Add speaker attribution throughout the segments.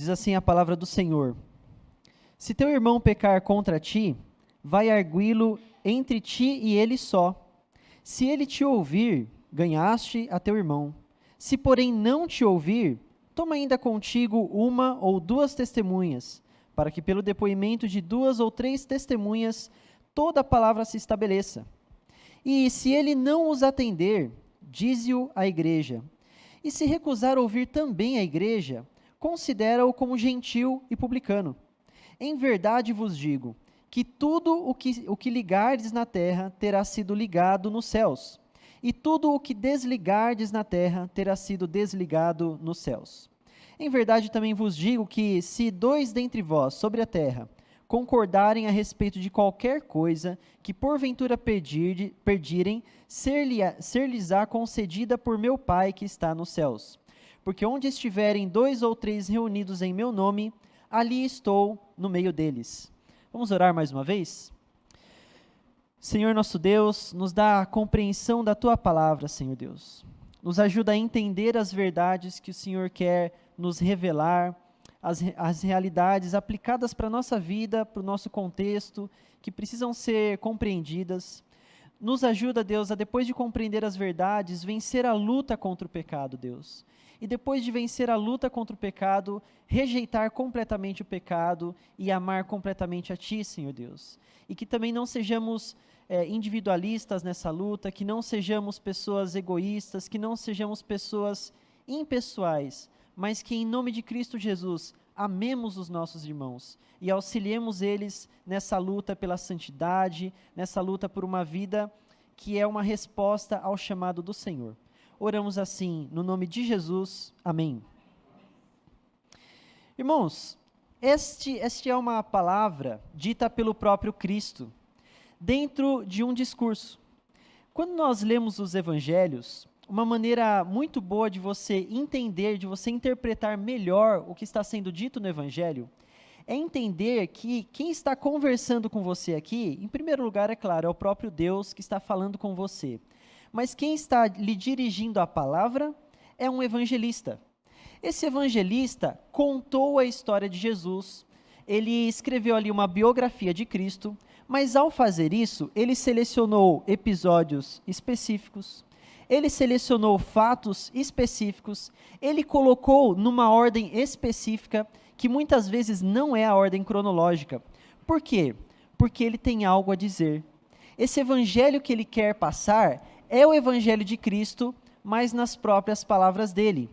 Speaker 1: Diz assim a palavra do Senhor: se teu irmão pecar contra ti, vai arguí-lo entre ti e ele só. Se ele te ouvir, ganhaste a teu irmão. Se, porém, não te ouvir, toma ainda contigo uma ou duas testemunhas, para que pelo depoimento de 2 ou 3 testemunhas toda a palavra se estabeleça. E se ele não os atender, dize-o à igreja. E se recusar ouvir também a igreja, considera-o como gentil e publicano. Em verdade vos digo, que tudo o que ligardes na terra terá sido ligado nos céus, e tudo o que desligardes na terra terá sido desligado nos céus. Em verdade também vos digo que, se 2 dentre vós sobre a terra concordarem a respeito de qualquer coisa que porventura pedirem, ser-lhes-á concedida por meu Pai que está nos céus. Porque onde estiverem 2 ou 3 reunidos em meu nome, ali estou no meio deles. Vamos orar mais uma vez? Senhor nosso Deus, nos dá a compreensão da Tua palavra, Senhor Deus. Nos ajuda a entender as verdades que o Senhor quer nos revelar, as realidades aplicadas para a nossa vida, para o nosso contexto, que precisam ser compreendidas. Nos ajuda, Deus, a depois de compreender as verdades, vencer a luta contra o pecado, Deus. E depois de vencer a luta contra o pecado, rejeitar completamente o pecado e amar completamente a Ti, Senhor Deus. E que também não sejamos individualistas nessa luta, que não sejamos pessoas egoístas, que não sejamos pessoas impessoais, mas que em nome de Cristo Jesus, amemos os nossos irmãos e auxiliemos eles nessa luta pela santidade, nessa luta por uma vida que é uma resposta ao chamado do Senhor. Oramos assim, no nome de Jesus. Amém. Irmãos, este é uma palavra dita pelo próprio Cristo, dentro de um discurso. Quando nós lemos os evangelhos, uma maneira muito boa de você entender, de você interpretar melhor o que está sendo dito no evangelho, é entender que quem está conversando com você aqui, em primeiro lugar, é claro, é o próprio Deus que está falando com você. Mas quem está lhe dirigindo a palavra é um evangelista. Esse evangelista contou a história de Jesus, ele escreveu ali uma biografia de Cristo, mas ao fazer isso, ele selecionou episódios específicos, ele selecionou fatos específicos, ele colocou numa ordem específica, que muitas vezes não é a ordem cronológica. Por quê? Porque ele tem algo a dizer. Esse evangelho que ele quer passar é o evangelho de Cristo, mas nas próprias palavras dele.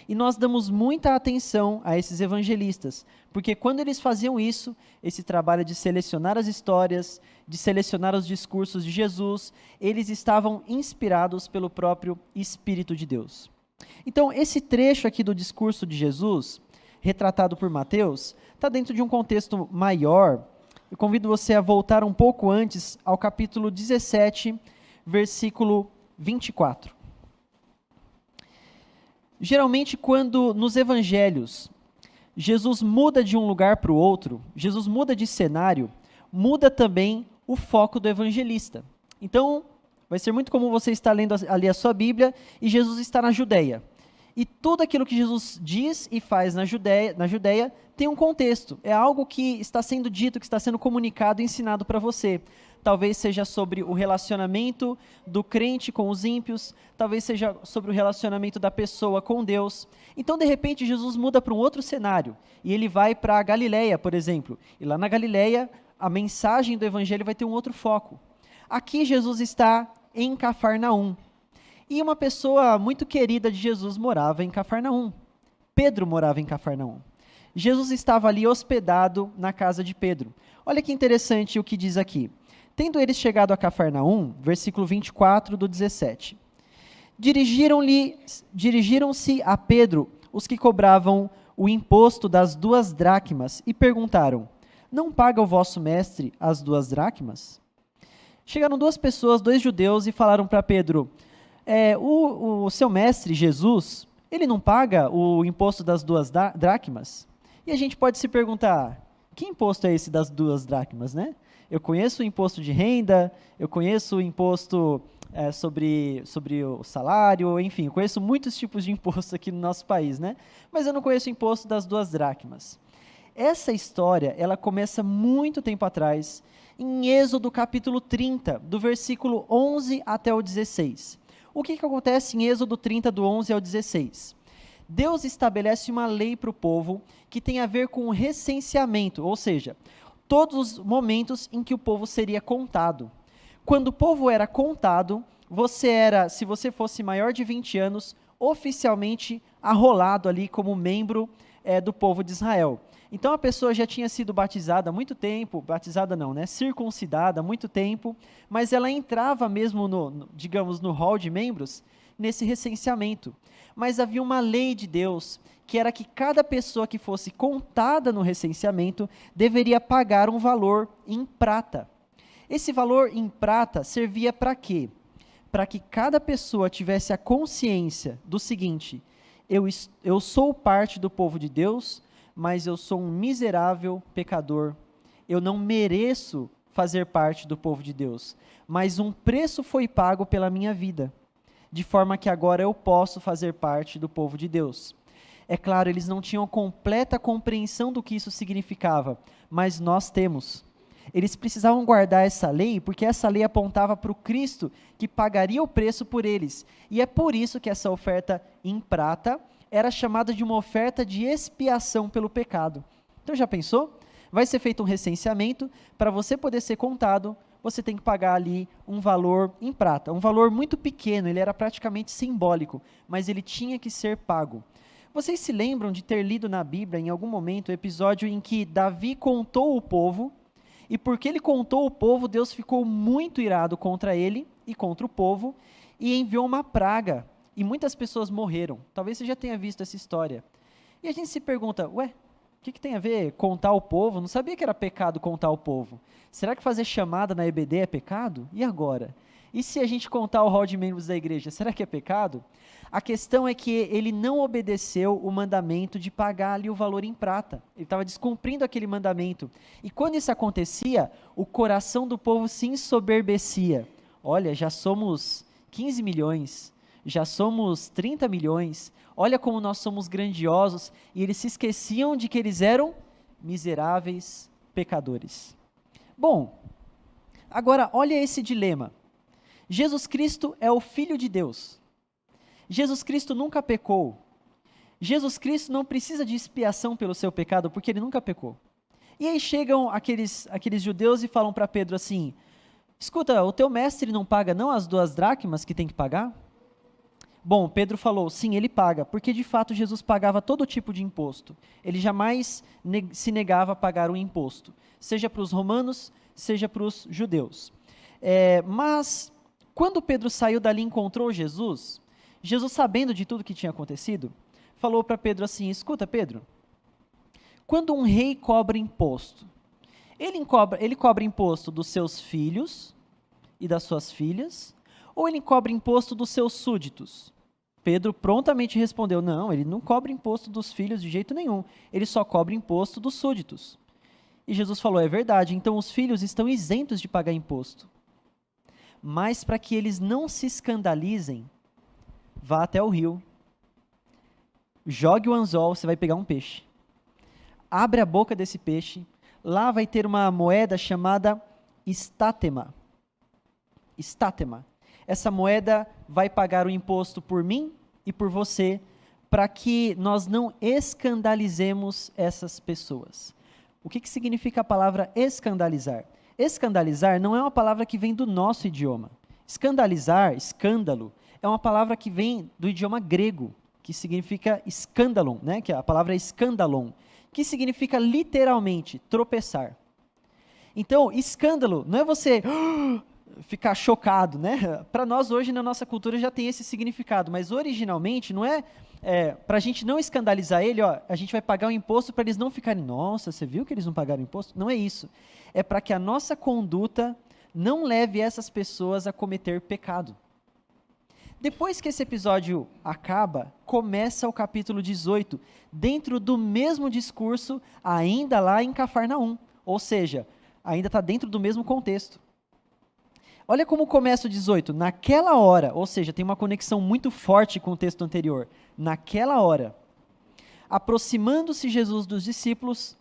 Speaker 1: E nós damos muita atenção a esses evangelistas, porque quando eles faziam isso, esse trabalho de selecionar as histórias, de selecionar os discursos de Jesus, eles estavam inspirados pelo próprio Espírito de Deus. Então, esse trecho aqui do discurso de Jesus, retratado por Mateus, está dentro de um contexto maior. Eu convido você a voltar um pouco antes ao capítulo 17, versículo 24. Geralmente, quando nos evangelhos, Jesus muda de um lugar para o outro, Jesus muda de cenário, muda também o foco do evangelista. Então, vai ser muito comum você estar lendo ali a sua Bíblia e Jesus está na Judeia. E tudo aquilo que Jesus diz e faz na Judeia tem um contexto, é algo que está sendo dito, que está sendo comunicado e ensinado para você. Talvez seja sobre o relacionamento do crente com os ímpios, talvez seja sobre o relacionamento da pessoa com Deus. Então, de repente, Jesus muda para um outro cenário, e ele vai para a Galileia, por exemplo. E lá na Galileia, a mensagem do evangelho vai ter um outro foco. Aqui, Jesus está em Cafarnaum. E uma pessoa muito querida de Jesus morava em Cafarnaum. Pedro morava em Cafarnaum. Jesus estava ali hospedado na casa de Pedro. Olha que interessante o que diz aqui. Tendo eles chegado a Cafarnaum, versículo 24 do 17, dirigiram-se a Pedro os que cobravam o imposto das 2 dracmas e perguntaram: não paga o vosso mestre as 2 dracmas? Chegaram 2 pessoas, 2 judeus, e falaram para Pedro: o seu mestre, Jesus, ele não paga o imposto das 2 dracmas? E a gente pode se perguntar, que imposto é esse das 2 dracmas, né? Eu conheço o imposto de renda, eu conheço o imposto sobre o salário, enfim, eu conheço muitos tipos de imposto aqui no nosso país, né? Mas eu não conheço o imposto das 2 dracmas. Essa história, ela começa muito tempo atrás, em Êxodo capítulo 30, do versículo 11 até o 16. O que acontece em Êxodo 30, do 11 ao 16? Deus estabelece uma lei para o povo que tem a ver com o recenseamento, ou seja, todos os momentos em que o povo seria contado. Quando o povo era contado, se você fosse maior de 20 anos, oficialmente arrolado ali como membro do povo de Israel. Então a pessoa já tinha sido batizada há muito tempo, batizada não, né? Circuncidada há muito tempo, mas ela entrava mesmo digamos, no hall de membros, nesse recenseamento. Mas havia uma lei de Deus, que era que cada pessoa que fosse contada no recenseamento deveria pagar um valor em prata. Esse valor em prata servia para quê? Para que cada pessoa tivesse a consciência do seguinte: eu sou parte do povo de Deus, mas eu sou um miserável pecador. Eu não mereço fazer parte do povo de Deus, mas um preço foi pago pela minha vida, de forma que agora eu posso fazer parte do povo de Deus. É claro, eles não tinham completa compreensão do que isso significava, mas nós temos. Eles precisavam guardar essa lei, porque essa lei apontava para o Cristo, que pagaria o preço por eles. E é por isso que essa oferta em prata era chamada de uma oferta de expiação pelo pecado. Então já pensou? Vai ser feito um recenseamento, para você poder ser contado, você tem que pagar ali um valor em prata, um valor muito pequeno, ele era praticamente simbólico, mas ele tinha que ser pago. Vocês se lembram de ter lido na Bíblia, em algum momento, o episódio em que Davi contou o povo, e porque ele contou o povo, Deus ficou muito irado contra ele e contra o povo, e enviou uma praga, e muitas pessoas morreram. Talvez você já tenha visto essa história. E a gente se pergunta, o que tem a ver contar o povo? Não sabia que era pecado contar o povo. Será que fazer chamada na EBD é pecado? E agora? E se a gente contar o hall de membros da igreja, será que é pecado? A questão é que ele não obedeceu o mandamento de pagar ali o valor em prata. Ele estava descumprindo aquele mandamento. E quando isso acontecia, o coração do povo se ensoberbecia. Olha, já somos 15 milhões, já somos 30 milhões, olha como nós somos grandiosos, e eles se esqueciam de que eles eram miseráveis pecadores. Bom, agora olha esse dilema. Jesus Cristo é o Filho de Deus. Jesus Cristo nunca pecou. Jesus Cristo não precisa de expiação pelo seu pecado, porque ele nunca pecou. E aí chegam aqueles judeus e falam para Pedro assim, escuta, o teu mestre não paga não as 2 dracmas que tem que pagar? Bom, Pedro falou, sim, ele paga, porque de fato Jesus pagava todo tipo de imposto. Ele jamais se negava a pagar um imposto, seja para os romanos, seja para os judeus. Mas, quando Pedro saiu dali e encontrou Jesus, sabendo de tudo que tinha acontecido, falou para Pedro assim, escuta Pedro, quando um rei cobra imposto, ele cobra imposto dos seus filhos e das suas filhas, ou ele cobra imposto dos seus súditos? Pedro prontamente respondeu, não, ele não cobra imposto dos filhos de jeito nenhum, ele só cobra imposto dos súditos. E Jesus falou, é verdade, então os filhos estão isentos de pagar imposto. Mas para que eles não se escandalizem, vá até o rio, jogue o anzol, você vai pegar um peixe. Abre a boca desse peixe, lá vai ter uma moeda chamada estátema. Estátema. Essa moeda vai pagar o imposto por mim e por você, para que nós não escandalizemos essas pessoas. O que significa a palavra escandalizar? Escandalizar não é uma palavra que vem do nosso idioma. Escandalizar, escândalo, é uma palavra que vem do idioma grego, que significa escândalon, né? Que a palavra é escândalon, que significa literalmente tropeçar. Então, escândalo não é você ficar chocado, né? Para nós hoje, na nossa cultura, já tem esse significado, mas originalmente não para a gente não escandalizar ele, a gente vai pagar o imposto para eles não ficarem, nossa, você viu que eles não pagaram imposto? Não é isso. É para que a nossa conduta não leve essas pessoas a cometer pecado. Depois que esse episódio acaba, começa o capítulo 18, dentro do mesmo discurso, ainda lá em Cafarnaum, ou seja, ainda está dentro do mesmo contexto. Olha como começa o 18. Naquela hora, ou seja, tem uma conexão muito forte com o texto anterior. Naquela hora, aproximando-se Jesus dos discípulos,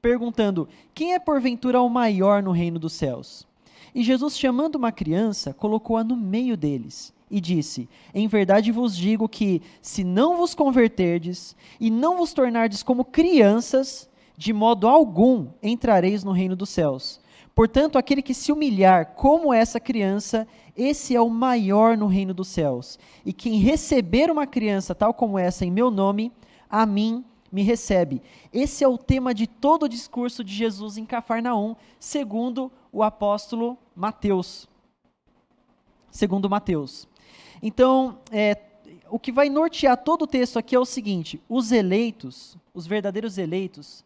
Speaker 1: perguntando: quem é porventura o maior no reino dos céus? E Jesus, chamando uma criança, colocou-a no meio deles e disse: em verdade vos digo que, se não vos converterdes e não vos tornardes como crianças, de modo algum entrareis no reino dos céus. Portanto, aquele que se humilhar como essa criança, esse é o maior no reino dos céus. E quem receber uma criança tal como essa em meu nome, a mim me recebe. Esse é o tema de todo o discurso de Jesus em Cafarnaum, segundo o apóstolo Mateus. Segundo Mateus. Então, o que vai nortear todo o texto aqui é o seguinte: os eleitos, os verdadeiros eleitos,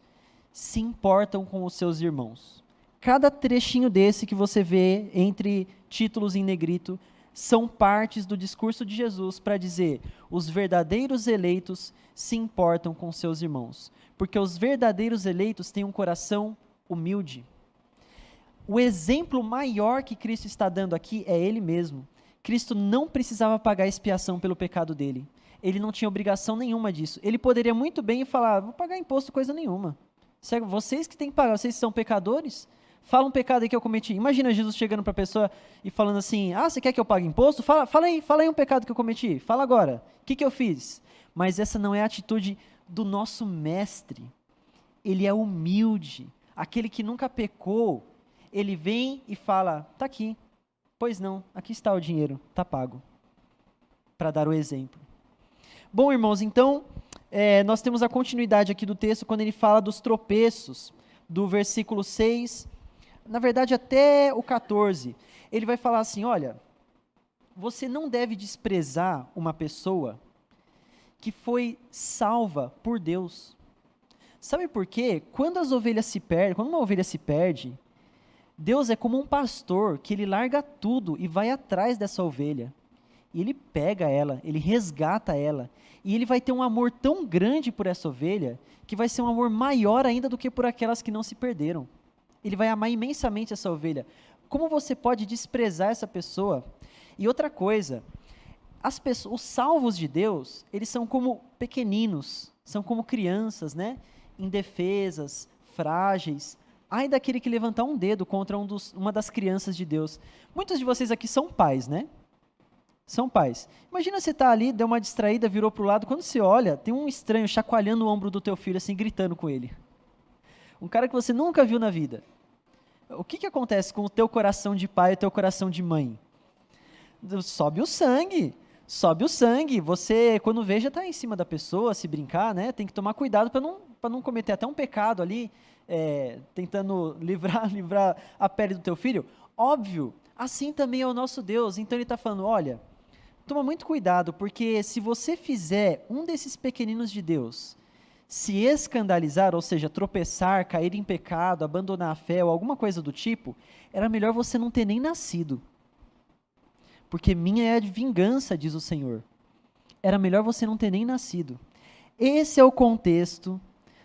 Speaker 1: se importam com os seus irmãos. Cada trechinho desse que você vê entre títulos em negrito são partes do discurso de Jesus para dizer: os verdadeiros eleitos se importam com seus irmãos, porque os verdadeiros eleitos têm um coração humilde. O exemplo maior que Cristo está dando aqui é Ele mesmo. Cristo não precisava pagar expiação pelo pecado dele. Ele não tinha obrigação nenhuma disso. Ele poderia muito bem falar: vou pagar imposto coisa nenhuma. Vocês que têm que pagar, vocês são pecadores? Fala um pecado aí que eu cometi. Imagina Jesus chegando para a pessoa e falando assim: você quer que eu pague imposto? Fala aí um pecado que eu cometi. Fala agora. O que eu fiz? Mas essa não é a atitude do nosso mestre. Ele é humilde. Aquele que nunca pecou, ele vem e fala: tá aqui. Pois não, aqui está o dinheiro, tá pago. Para dar o exemplo. Bom, irmãos, então, nós temos a continuidade aqui do texto quando ele fala dos tropeços, do versículo 6, na verdade até o 14. Ele vai falar assim: olha, você não deve desprezar uma pessoa que foi salva por Deus. Sabe por quê? Quando uma ovelha se perde, Deus é como um pastor que ele larga tudo e vai atrás dessa ovelha. E ele pega ela, ele resgata ela. E ele vai ter um amor tão grande por essa ovelha, que vai ser um amor maior ainda do que por aquelas que não se perderam. Ele vai amar imensamente essa ovelha. Como você pode desprezar essa pessoa? E outra coisa, os salvos de Deus, eles são como pequeninos, são como crianças, né? Indefesas, frágeis. Ai daquele que levantar um dedo contra uma das crianças de Deus. Muitos de vocês aqui são pais, né? São pais. Imagina você estar ali, deu uma distraída, virou para o lado, quando você olha, tem um estranho chacoalhando o ombro do teu filho, assim, gritando com ele. Um cara que você nunca viu na vida. O que acontece com o teu coração de pai e o teu coração de mãe? Sobe o sangue. Você, quando vê, já está em cima da pessoa, se brincar, né? Tem que tomar cuidado para não cometer até um pecado ali, tentando livrar a pele do teu filho. Óbvio, assim também é o nosso Deus. Então ele está falando: olha, toma muito cuidado, porque se você fizer um desses pequeninos de Deus se escandalizar, ou seja, tropeçar, cair em pecado, abandonar a fé ou alguma coisa do tipo, era melhor você não ter nem nascido. Porque minha é a vingança, diz o Senhor. Era melhor você não ter nem nascido. Esse é o contexto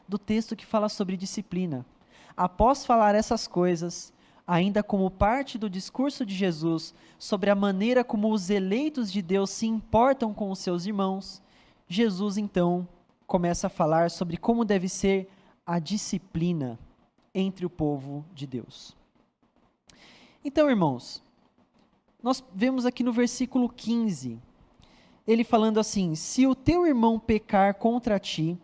Speaker 1: do texto que fala sobre disciplina. Após falar essas coisas, ainda como parte do discurso de Jesus sobre a maneira como os eleitos de Deus se importam com os seus irmãos, Jesus então começa a falar sobre como deve ser a disciplina entre o povo de Deus. Então, irmãos, nós vemos aqui no versículo 15, ele falando assim: se o teu irmão pecar contra ti,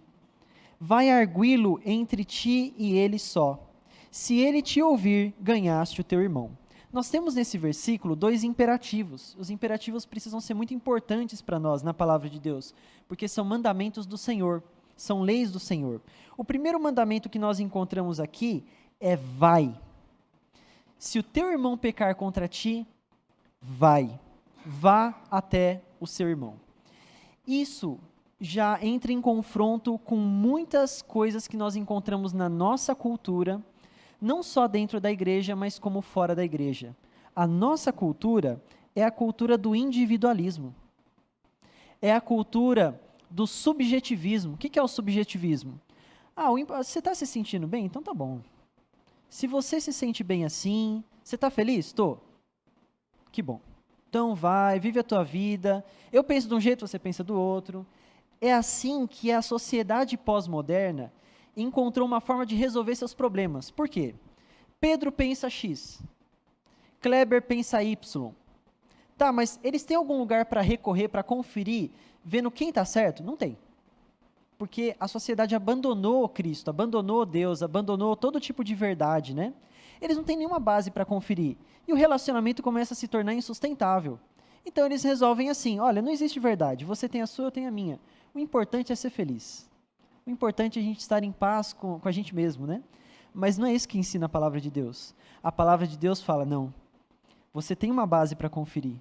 Speaker 1: vai arguí-lo entre ti e ele só. Se ele te ouvir, ganhaste o teu irmão. Nós temos nesse versículo dois imperativos. Os imperativos precisam ser muito importantes para nós na palavra de Deus, porque são mandamentos do Senhor, são leis do Senhor. O primeiro mandamento que nós encontramos aqui é: vai. Se o teu irmão pecar contra ti, vai. Vá até o seu irmão. Isso já entra em confronto com muitas coisas que nós encontramos na nossa cultura, não só dentro da igreja, mas como fora da igreja. A nossa cultura é a cultura do individualismo. É a cultura do subjetivismo. O que é o subjetivismo? Você está se sentindo bem? Então tá bom. Se você se sente bem assim, você está feliz? Estou. que bom. Então vai, vive a tua vida. Eu penso de um jeito, você pensa do outro. É assim que a sociedade pós-moderna encontrou uma forma de resolver seus problemas. Por quê? Pedro pensa X, Kleber pensa Y. Tá, mas eles têm algum lugar para recorrer, para conferir, vendo quem está certo? Não tem. Porque a sociedade abandonou Cristo, abandonou Deus, abandonou todo tipo de verdade, né? Eles não têm nenhuma base para conferir. E o relacionamento começa a se tornar insustentável. Então eles resolvem assim, olha, não existe verdade, você tem a sua, eu tenho a minha. O importante é ser feliz. O importante é a gente estar em paz com a gente mesmo, né? Mas não é isso que ensina a palavra de Deus. A palavra de Deus fala, não, você tem uma base para conferir.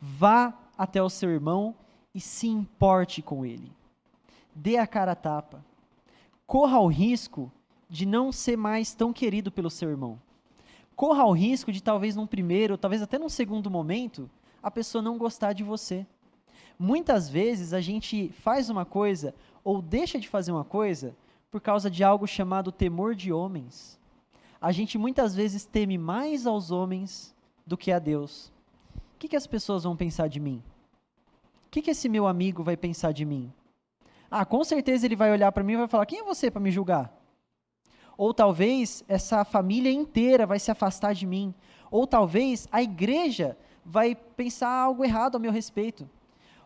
Speaker 1: Vá até o seu irmão e se importe com ele. Dê a cara a tapa. Corra o risco de não ser mais tão querido pelo seu irmão. Corra o risco de talvez num primeiro, talvez até num segundo momento, a pessoa não gostar de você. Muitas vezes a gente faz uma coisa ou deixa de fazer uma coisa por causa de algo chamado temor de homens. A gente muitas vezes teme mais aos homens do que a Deus. O que as pessoas vão pensar de mim? O que esse meu amigo vai pensar de mim? Ah, com certeza ele vai olhar para mim e vai falar, quem é você para me julgar? Ou talvez essa família inteira vai se afastar de mim. Ou talvez a igreja vai pensar algo errado a meu respeito.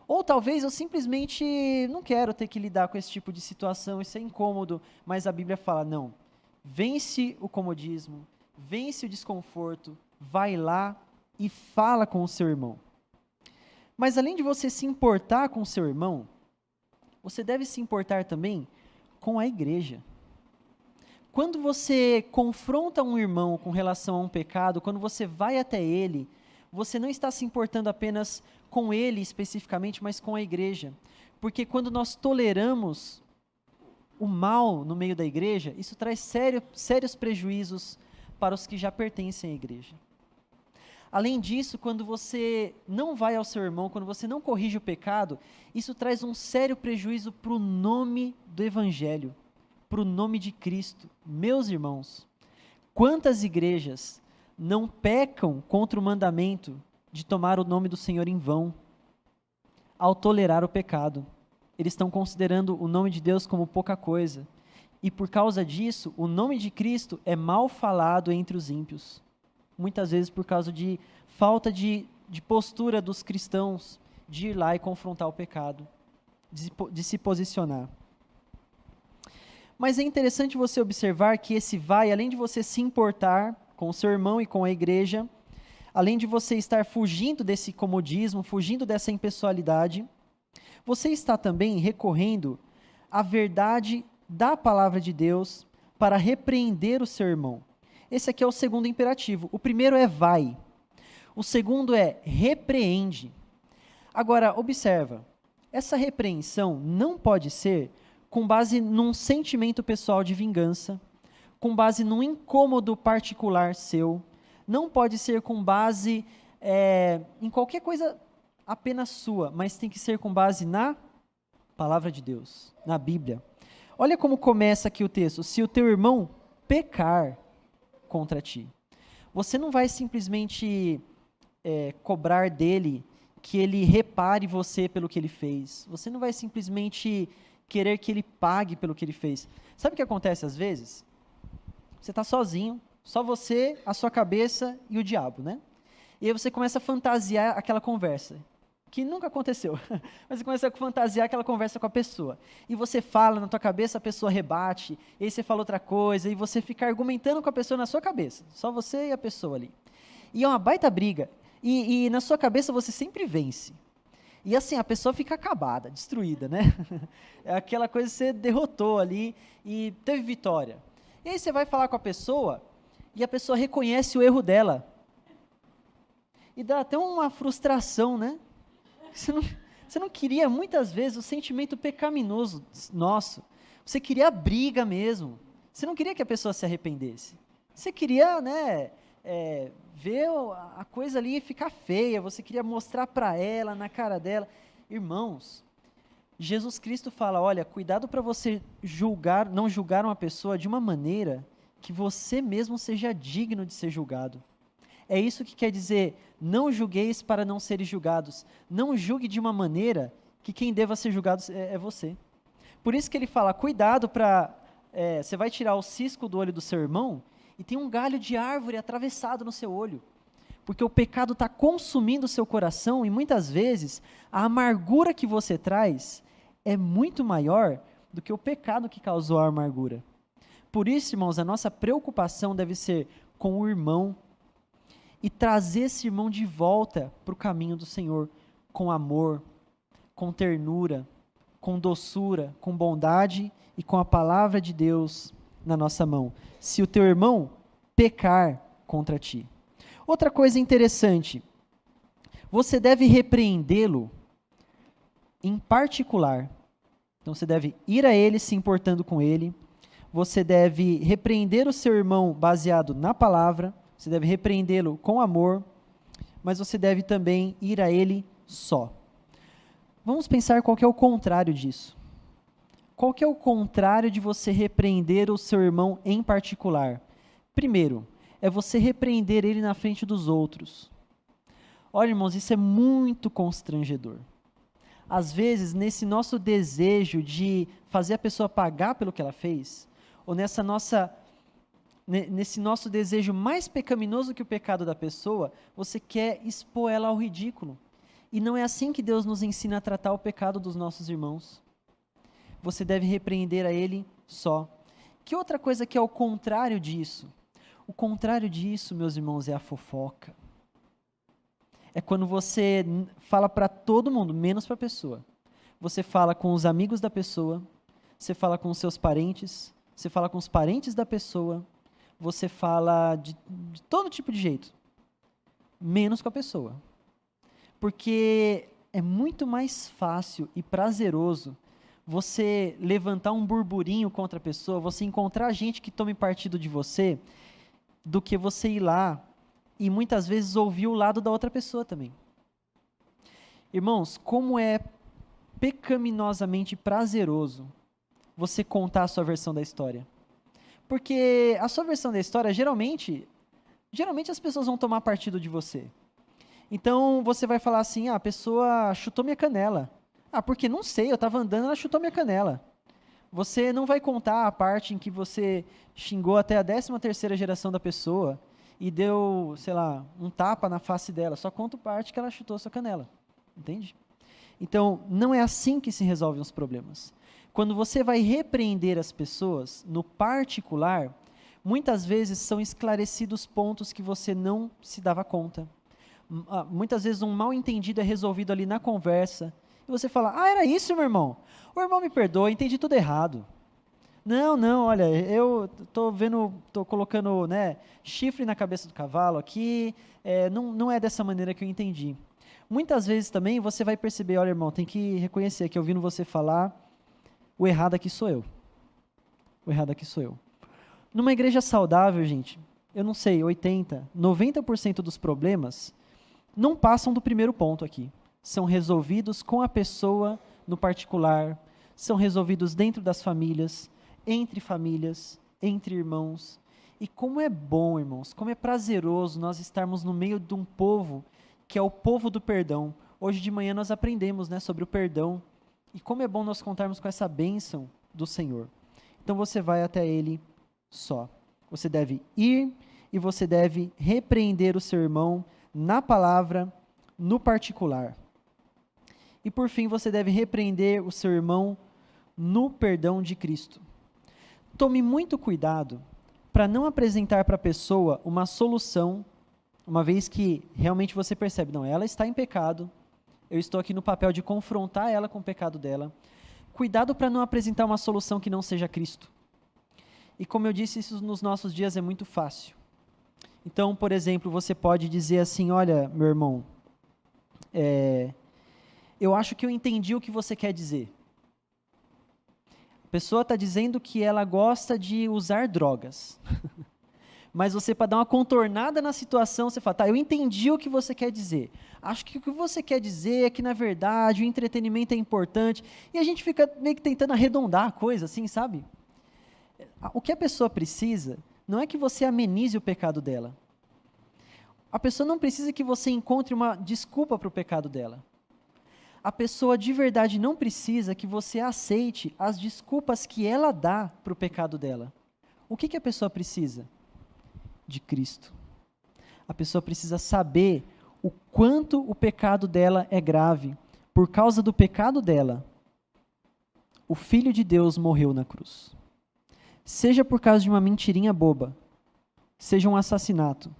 Speaker 1: Ou talvez eu simplesmente não quero ter que lidar com esse tipo de situação, isso é incômodo, mas a Bíblia fala, não, vence o comodismo, vence o desconforto, vai lá e fala com o seu irmão. Mas além de você se importar com o seu irmão, você deve se importar também com a igreja. Quando você confronta um irmão com relação a um pecado, quando você vai até ele, você não está se importando apenas com ele especificamente, mas com a igreja. Porque quando nós toleramos o mal no meio da igreja, isso traz sérios prejuízos para os que já pertencem à igreja. Além disso, quando você não vai ao seu irmão, quando você não corrige o pecado, isso traz um sério prejuízo para o nome do Evangelho, para o nome de Cristo. Meus irmãos, quantas igrejas não pecam contra o mandamento de tomar o nome do Senhor em vão, ao tolerar o pecado? Eles estão considerando o nome de Deus como pouca coisa. E por causa disso, o nome de Cristo é mal falado entre os ímpios. Muitas vezes por causa de falta de postura dos cristãos, de ir lá e confrontar o pecado, de se posicionar. Mas é interessante você observar que esse vai, além de você se importar com o seu irmão e com a igreja, além de você estar fugindo desse comodismo, fugindo dessa impessoalidade, você está também recorrendo à verdade da palavra de Deus para repreender o seu irmão. Esse aqui é o segundo imperativo. O primeiro é vai. O segundo é repreende. Agora, observa, essa repreensão não pode ser com base num sentimento pessoal de vingança, com base num incômodo particular seu, não pode ser com base em qualquer coisa apenas sua, mas tem que ser com base na palavra de Deus, na Bíblia. Olha como começa aqui o texto. Se o teu irmão pecar contra ti, você não vai simplesmente cobrar dele que ele repare você pelo que ele fez. Você não vai simplesmente querer que ele pague pelo que ele fez. Sabe o que acontece às vezes? Você está sozinho, só você, a sua cabeça e o diabo, né? E aí você começa a fantasiar aquela conversa, que nunca aconteceu, mas você começa a fantasiar aquela conversa com a pessoa. E você fala na tua cabeça, a pessoa rebate, e aí você fala outra coisa, e você fica argumentando com a pessoa na sua cabeça, só você e a pessoa ali. E é uma baita briga, e na sua cabeça você sempre vence. E assim, a pessoa fica acabada, destruída, né? É aquela coisa que você derrotou ali e teve vitória. E aí você vai falar com a pessoa e a pessoa reconhece o erro dela. E dá até uma frustração, né? Você não queria, muitas vezes, o sentimento pecaminoso nosso. Você queria a briga mesmo. Você não queria que a pessoa se arrependesse. Você queria, né, ver a coisa ali ficar feia. Você queria mostrar para ela, na cara dela. Irmãos, Jesus Cristo fala, olha, cuidado para você não julgar uma pessoa de uma maneira que você mesmo seja digno de ser julgado. É isso que quer dizer, não julgueis para não seres julgados. Não julgue de uma maneira que quem deva ser julgado é você. Por isso que ele fala, cuidado para... você vai tirar o cisco do olho do seu irmão e tem um galho de árvore atravessado no seu olho. Porque o pecado está consumindo o seu coração e muitas vezes a amargura que você traz é muito maior do que o pecado que causou a amargura. Por isso, irmãos, a nossa preocupação deve ser com o irmão e trazer esse irmão de volta para o caminho do Senhor, com amor, com ternura, com doçura, com bondade e com a palavra de Deus na nossa mão. Se o teu irmão pecar contra ti. Outra coisa interessante, você deve repreendê-lo em particular. Então você deve ir a ele se importando com ele, você deve repreender o seu irmão baseado na palavra, você deve repreendê-lo com amor, mas você deve também ir a ele só. Vamos pensar qual que é o contrário disso. Qual que é o contrário de você repreender o seu irmão em particular? Primeiro, é você repreender ele na frente dos outros. Olha, irmãos, isso é muito constrangedor. Às vezes, nesse nosso desejo de fazer a pessoa pagar pelo que ela fez, ou nesse nosso desejo mais pecaminoso que o pecado da pessoa, você quer expor ela ao ridículo. E não é assim que Deus nos ensina a tratar o pecado dos nossos irmãos. Você deve repreender a ele só. Que outra coisa que é o contrário disso? O contrário disso, meus irmãos, é a fofoca. É quando você fala para todo mundo, menos para a pessoa. Você fala com os amigos da pessoa, você fala com os seus parentes, você fala com os parentes da pessoa, você fala de todo tipo de jeito, menos com a pessoa. Porque é muito mais fácil e prazeroso você levantar um burburinho contra a pessoa, você encontrar gente que tome partido de você, do que você ir lá e muitas vezes ouvir o lado da outra pessoa também. Irmãos, como é pecaminosamente prazeroso você contar a sua versão da história. Porque a sua versão da história, geralmente as pessoas vão tomar partido de você. Então, você vai falar assim, a pessoa chutou minha canela. Porque não sei, eu estava andando, ela chutou minha canela. Você não vai contar a parte em que você xingou até a 13ª geração da pessoa e deu, sei lá, um tapa na face dela. Só conta a parte que ela chutou sua canela. Entende? Então, não é assim que se resolvem os problemas. Quando você vai repreender as pessoas, no particular, muitas vezes são esclarecidos pontos que você não se dava conta. Muitas vezes um mal-entendido é resolvido ali na conversa. E você fala, era isso, meu irmão? O irmão me perdoa, entendi tudo errado. Não, olha, eu tô colocando, chifre na cabeça do cavalo aqui, não é dessa maneira que eu entendi. Muitas vezes também você vai perceber, olha, irmão, tem que reconhecer que ouvindo você falar, o errado aqui sou eu. O errado aqui sou eu. Numa igreja saudável, gente, eu não sei, 80%, 90% dos problemas não passam do primeiro ponto aqui. São resolvidos com a pessoa no particular, são resolvidos dentro das famílias, entre irmãos. E como é bom, irmãos, como é prazeroso nós estarmos no meio de um povo que é o povo do perdão. Hoje de manhã nós aprendemos, sobre o perdão. E como é bom nós contarmos com essa bênção do Senhor. Então você vai até Ele só. Você deve ir e você deve repreender o seu irmão na palavra, no particular. E por fim, você deve repreender o seu irmão no perdão de Cristo. Tome muito cuidado para não apresentar para a pessoa uma solução, uma vez que realmente você percebe, não, ela está em pecado, eu estou aqui no papel de confrontar ela com o pecado dela. Cuidado para não apresentar uma solução que não seja Cristo. E como eu disse, isso nos nossos dias é muito fácil. Então, por exemplo, você pode dizer assim, olha, meu irmão, eu acho que eu entendi o que você quer dizer. A pessoa está dizendo que ela gosta de usar drogas. Mas você, para dar uma contornada na situação, você fala, eu entendi o que você quer dizer. Acho que o que você quer dizer é que, na verdade, o entretenimento é importante. E a gente fica meio que tentando arredondar a coisa, assim, sabe? O que a pessoa precisa não é que você amenize o pecado dela. A pessoa não precisa que você encontre uma desculpa para o pecado dela. A pessoa de verdade não precisa que você aceite as desculpas que ela dá para o pecado dela. O que a pessoa precisa? De Cristo. A pessoa precisa saber o quanto o pecado dela é grave. Por causa do pecado dela, o Filho de Deus morreu na cruz. Seja por causa de uma mentirinha boba, seja um assassinato,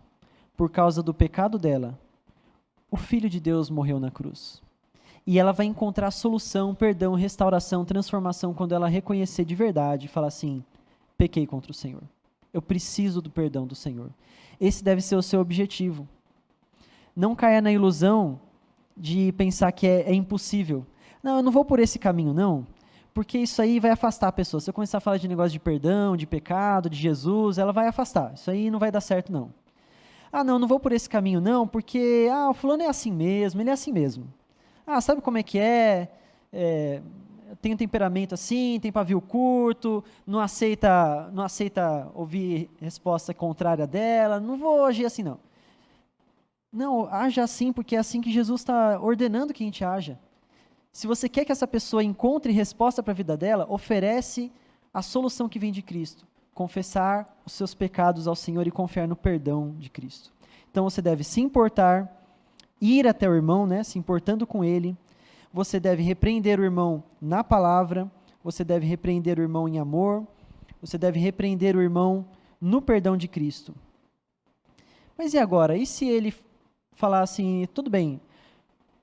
Speaker 1: por causa do pecado dela, o Filho de Deus morreu na cruz. E ela vai encontrar solução, perdão, restauração, transformação quando ela reconhecer de verdade e falar assim: pequei contra o Senhor. Eu preciso do perdão do Senhor. Esse deve ser o seu objetivo. Não caia na ilusão de pensar que é impossível. Não, eu não vou por esse caminho, não, porque isso aí vai afastar a pessoa. Se eu começar a falar de negócio de perdão, de pecado, de Jesus, ela vai afastar. Isso aí não vai dar certo, não. Ah, não vou por esse caminho, não, porque o fulano é assim mesmo, ele é assim mesmo. Sabe como é que é? Tem um temperamento assim, tem pavio curto, não aceita ouvir resposta contrária dela, não vou agir assim, não. Não, haja assim, porque é assim que Jesus está ordenando que a gente haja. Se você quer que essa pessoa encontre resposta para a vida dela, oferece a solução que vem de Cristo. Confessar os seus pecados ao Senhor e confiar no perdão de Cristo. Então você deve se importar, ir até o irmão, né, se importando com ele. Você deve repreender o irmão na palavra, você deve repreender o irmão em amor, você deve repreender o irmão no perdão de Cristo. Mas e agora? E se ele falar assim: tudo bem,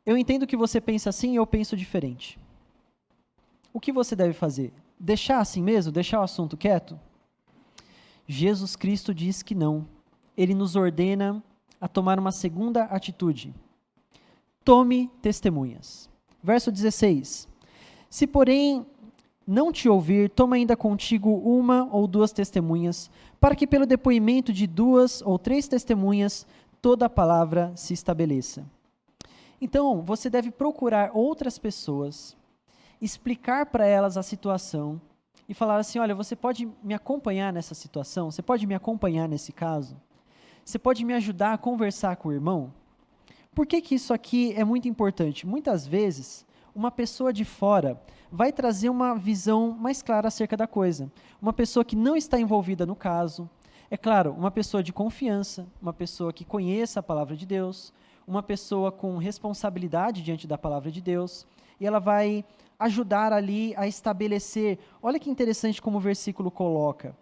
Speaker 1: eu entendo que você pensa assim e eu penso diferente. O que você deve fazer? Deixar assim mesmo? Deixar o assunto quieto? Jesus Cristo diz que não. Ele nos ordena a tomar uma segunda atitude. Tome testemunhas. Verso 16. Se, porém, não te ouvir, toma ainda contigo uma ou duas testemunhas, para que pelo depoimento de 2 ou 3 testemunhas, toda a palavra se estabeleça. Então, você deve procurar outras pessoas, explicar para elas a situação e falar assim: olha, você pode me acompanhar nessa situação? Você pode me acompanhar nesse caso? Você pode me ajudar a conversar com o irmão? Por que isso aqui é muito importante? Muitas vezes, uma pessoa de fora vai trazer uma visão mais clara acerca da coisa. Uma pessoa que não está envolvida no caso. É claro, uma pessoa de confiança, uma pessoa que conheça a palavra de Deus, uma pessoa com responsabilidade diante da palavra de Deus, e ela vai ajudar ali a estabelecer. Olha que interessante como o versículo coloca.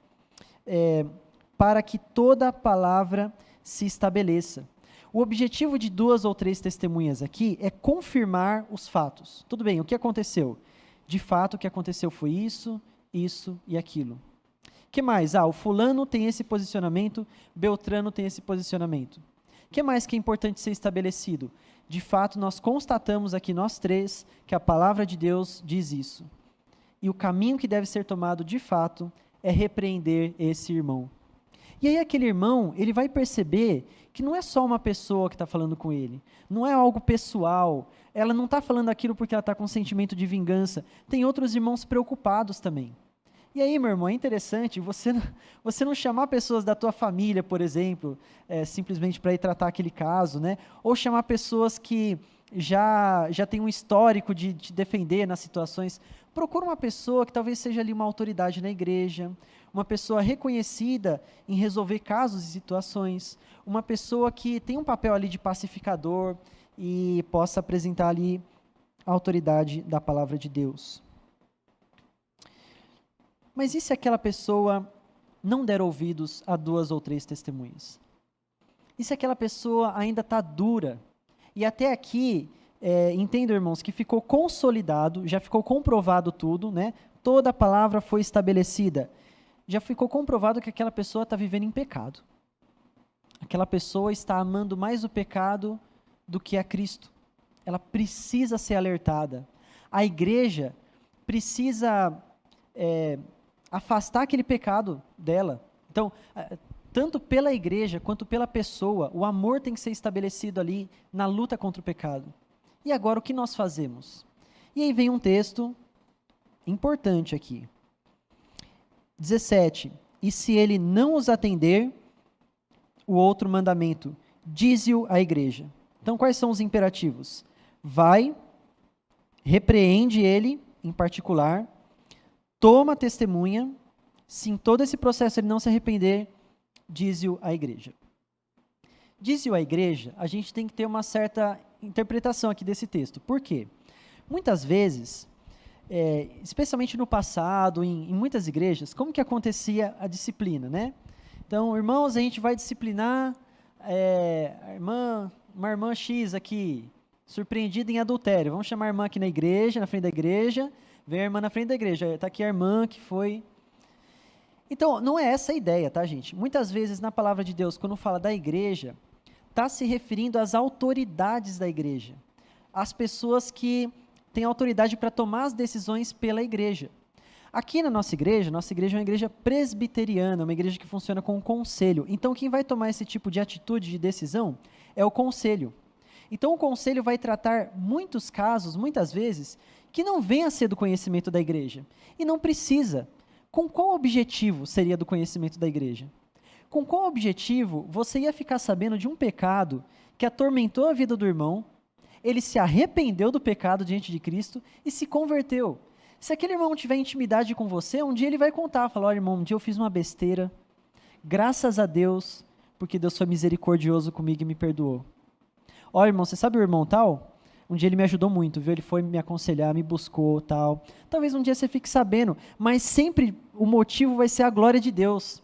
Speaker 1: Para que toda a palavra se estabeleça. O objetivo de 2 ou 3 testemunhas aqui é confirmar os fatos. Tudo bem, o que aconteceu? De fato, o que aconteceu foi isso, isso e aquilo. O que mais? O fulano tem esse posicionamento, Beltrano tem esse posicionamento. O que mais que é importante ser estabelecido? De fato, nós constatamos aqui, nós 3, que a palavra de Deus diz isso. E o caminho que deve ser tomado, de fato, é repreender esse irmão. E aí aquele irmão, ele vai perceber que não é só uma pessoa que está falando com ele, não é algo pessoal, ela não está falando aquilo porque ela está com um sentimento de vingança, tem outros irmãos preocupados também. E aí, meu irmão, é interessante você não chamar pessoas da tua família, por exemplo, simplesmente para ir tratar aquele caso, né? Ou chamar pessoas que já têm um histórico de te defender nas situações. Procura uma pessoa que talvez seja ali uma autoridade na igreja, uma pessoa reconhecida em resolver casos e situações, uma pessoa que tem um papel ali de pacificador e possa apresentar ali a autoridade da palavra de Deus. Mas e se aquela pessoa não der ouvidos a 2 ou 3 testemunhas? E se aquela pessoa ainda está dura? E até aqui, entendo, irmãos, que ficou consolidado, já ficou comprovado tudo, né? Toda a palavra foi estabelecida. Já ficou comprovado que aquela pessoa está vivendo em pecado. Aquela pessoa está amando mais o pecado do que a Cristo. Ela precisa ser alertada. A igreja precisa afastar aquele pecado dela. Então, tanto pela igreja quanto pela pessoa, o amor tem que ser estabelecido ali na luta contra o pecado. E agora o que nós fazemos? E aí vem um texto importante aqui. 17. E se ele não os atender, o outro mandamento, dize-o à igreja. Então, quais são os imperativos? Vai, repreende ele, em particular, toma testemunha, se em todo esse processo ele não se arrepender, dize-o à igreja. Dize-o à igreja, a gente tem que ter uma certa interpretação aqui desse texto. Por quê? Muitas vezes, especialmente no passado, em muitas igrejas, como que acontecia a disciplina, né? Então, irmãos, a gente vai disciplinar uma irmã X aqui, surpreendida em adultério. Vamos chamar a irmã aqui na igreja, na frente da igreja, vem a irmã na frente da igreja. Está aqui a irmã que foi... Então, não é essa a ideia, tá, gente? Muitas vezes, na palavra de Deus, quando fala da igreja, está se referindo às autoridades da igreja, às pessoas que têm autoridade para tomar as decisões pela igreja. Aqui na nossa igreja é uma igreja presbiteriana, uma igreja que funciona com um conselho. Então, quem vai tomar esse tipo de atitude de decisão é o conselho. Então, o conselho vai tratar muitos casos, muitas vezes, que não vêm a ser do conhecimento da igreja. E não precisa. Com qual objetivo seria do conhecimento da igreja? Com qual objetivo você ia ficar sabendo de um pecado que atormentou a vida do irmão, ele se arrependeu do pecado diante de Cristo e se converteu? Se aquele irmão tiver intimidade com você, um dia ele vai contar, falar, olha irmão, um dia eu fiz uma besteira, graças a Deus, porque Deus foi misericordioso comigo e me perdoou. Olha irmão, você sabe o irmão tal? Um dia ele me ajudou muito, viu? Ele foi me aconselhar, me buscou, tal. Talvez um dia você fique sabendo, mas sempre o motivo vai ser a glória de Deus.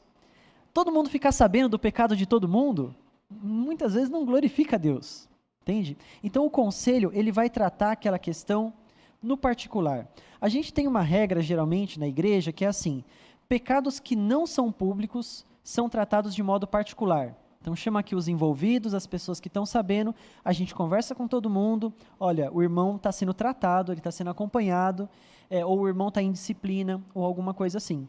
Speaker 1: Todo mundo ficar sabendo do pecado de todo mundo, muitas vezes não glorifica a Deus, entende? Então o conselho, ele vai tratar aquela questão no particular. A gente tem uma regra, geralmente, na igreja, que é assim, pecados que não são públicos são tratados de modo particular. Então, chama aqui os envolvidos, as pessoas que estão sabendo, a gente conversa com todo mundo, olha, o irmão está sendo tratado, ele está sendo acompanhado, ou o irmão está em disciplina, ou alguma coisa assim.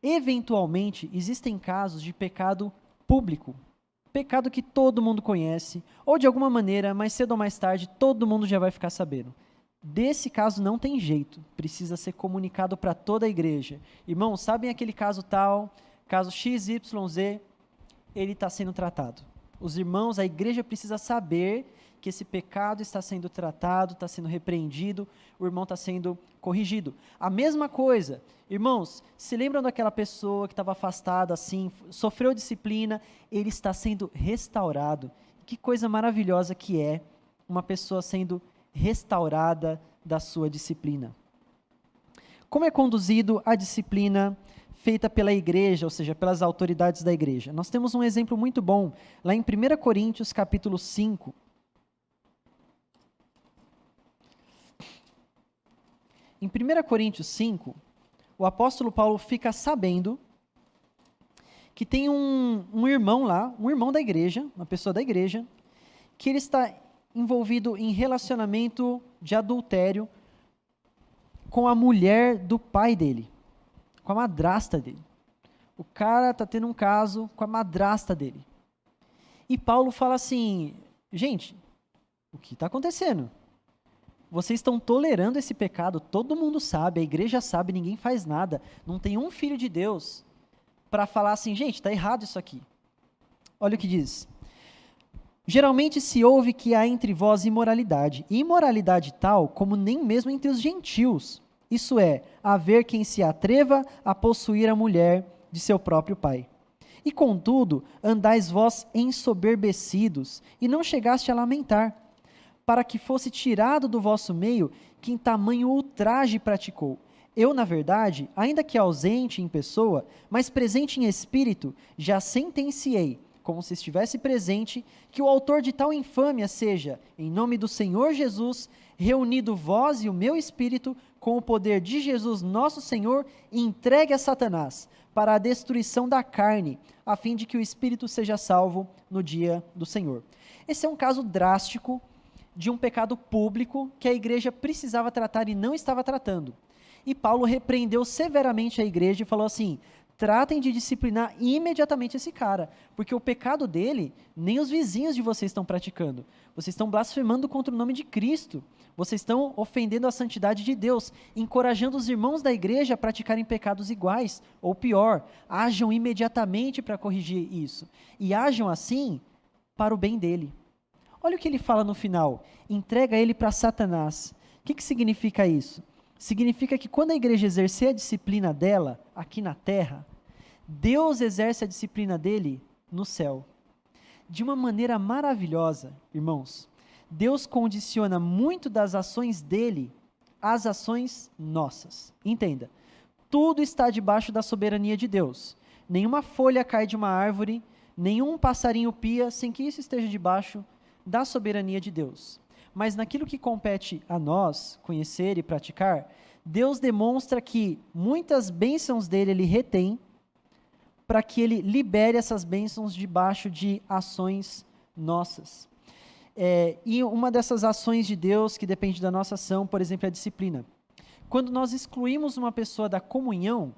Speaker 1: Eventualmente, existem casos de pecado público, pecado que todo mundo conhece, ou de alguma maneira, mais cedo ou mais tarde, todo mundo já vai ficar sabendo. Desse caso não tem jeito, precisa ser comunicado para toda a igreja. Irmãos, sabem aquele caso tal, caso XYZ, ele está sendo tratado. Os irmãos, a igreja precisa saber que esse pecado está sendo tratado, está sendo repreendido, o irmão está sendo corrigido. A mesma coisa, irmãos, se lembram daquela pessoa que estava afastada assim, sofreu disciplina, ele está sendo restaurado. Que coisa maravilhosa que é uma pessoa sendo restaurada da sua disciplina. Como é conduzido a disciplina feita pela igreja, ou seja, pelas autoridades da igreja? Nós temos um exemplo muito bom, lá em 1 Coríntios, capítulo 5. Em 1 Coríntios 5, o apóstolo Paulo fica sabendo que tem um irmão lá, um irmão da igreja, uma pessoa da igreja, que ele está envolvido em relacionamento de adultério com a mulher do pai dele, com a madrasta dele. O cara está tendo um caso com a madrasta dele. E Paulo fala assim, gente, o que está acontecendo? Vocês estão tolerando esse pecado, todo mundo sabe, a igreja sabe, ninguém faz nada, não tem um filho de Deus para falar assim, gente, está errado isso aqui. Olha o que diz. Geralmente se ouve que há entre vós imoralidade, e imoralidade tal como nem mesmo entre os gentios. Isso é, haver quem se atreva a possuir a mulher de seu próprio pai. E contudo, andais vós ensoberbecidos, e não chegaste a lamentar, para que fosse tirado do vosso meio quem tamanho ultraje praticou. Eu, na verdade, ainda que ausente em pessoa, mas presente em espírito, já sentenciei, como se estivesse presente, que o autor de tal infâmia seja, em nome do Senhor Jesus, reunido vós e o meu espírito, com o poder de Jesus nosso Senhor, entregue a Satanás, para a destruição da carne, a fim de que o espírito seja salvo no dia do Senhor. Esse é um caso drástico de um pecado público que a igreja precisava tratar e não estava tratando. E Paulo repreendeu severamente a igreja e falou assim, tratem de disciplinar imediatamente esse cara, porque o pecado dele, nem os vizinhos de vocês estão praticando. Vocês estão blasfemando contra o nome de Cristo. Vocês estão ofendendo a santidade de Deus, encorajando os irmãos da igreja a praticarem pecados iguais, ou pior, ajam imediatamente para corrigir isso. E ajam assim, para o bem dele. Olha o que ele fala no final, entrega ele para Satanás. O que significa isso? Significa que quando a igreja exercer a disciplina dela, aqui na terra, Deus exerce a disciplina dele no céu. De uma maneira maravilhosa, irmãos, Deus condiciona muito das ações dele às ações nossas. Entenda, tudo está debaixo da soberania de Deus. Nenhuma folha cai de uma árvore, nenhum passarinho pia sem que isso esteja debaixo da soberania de Deus. Mas naquilo que compete a nós, conhecer e praticar, Deus demonstra que muitas bênçãos dele ele retém para que ele libere essas bênçãos debaixo de ações nossas. E uma dessas ações de Deus que depende da nossa ação, por exemplo, é a disciplina. Quando nós excluímos uma pessoa da comunhão,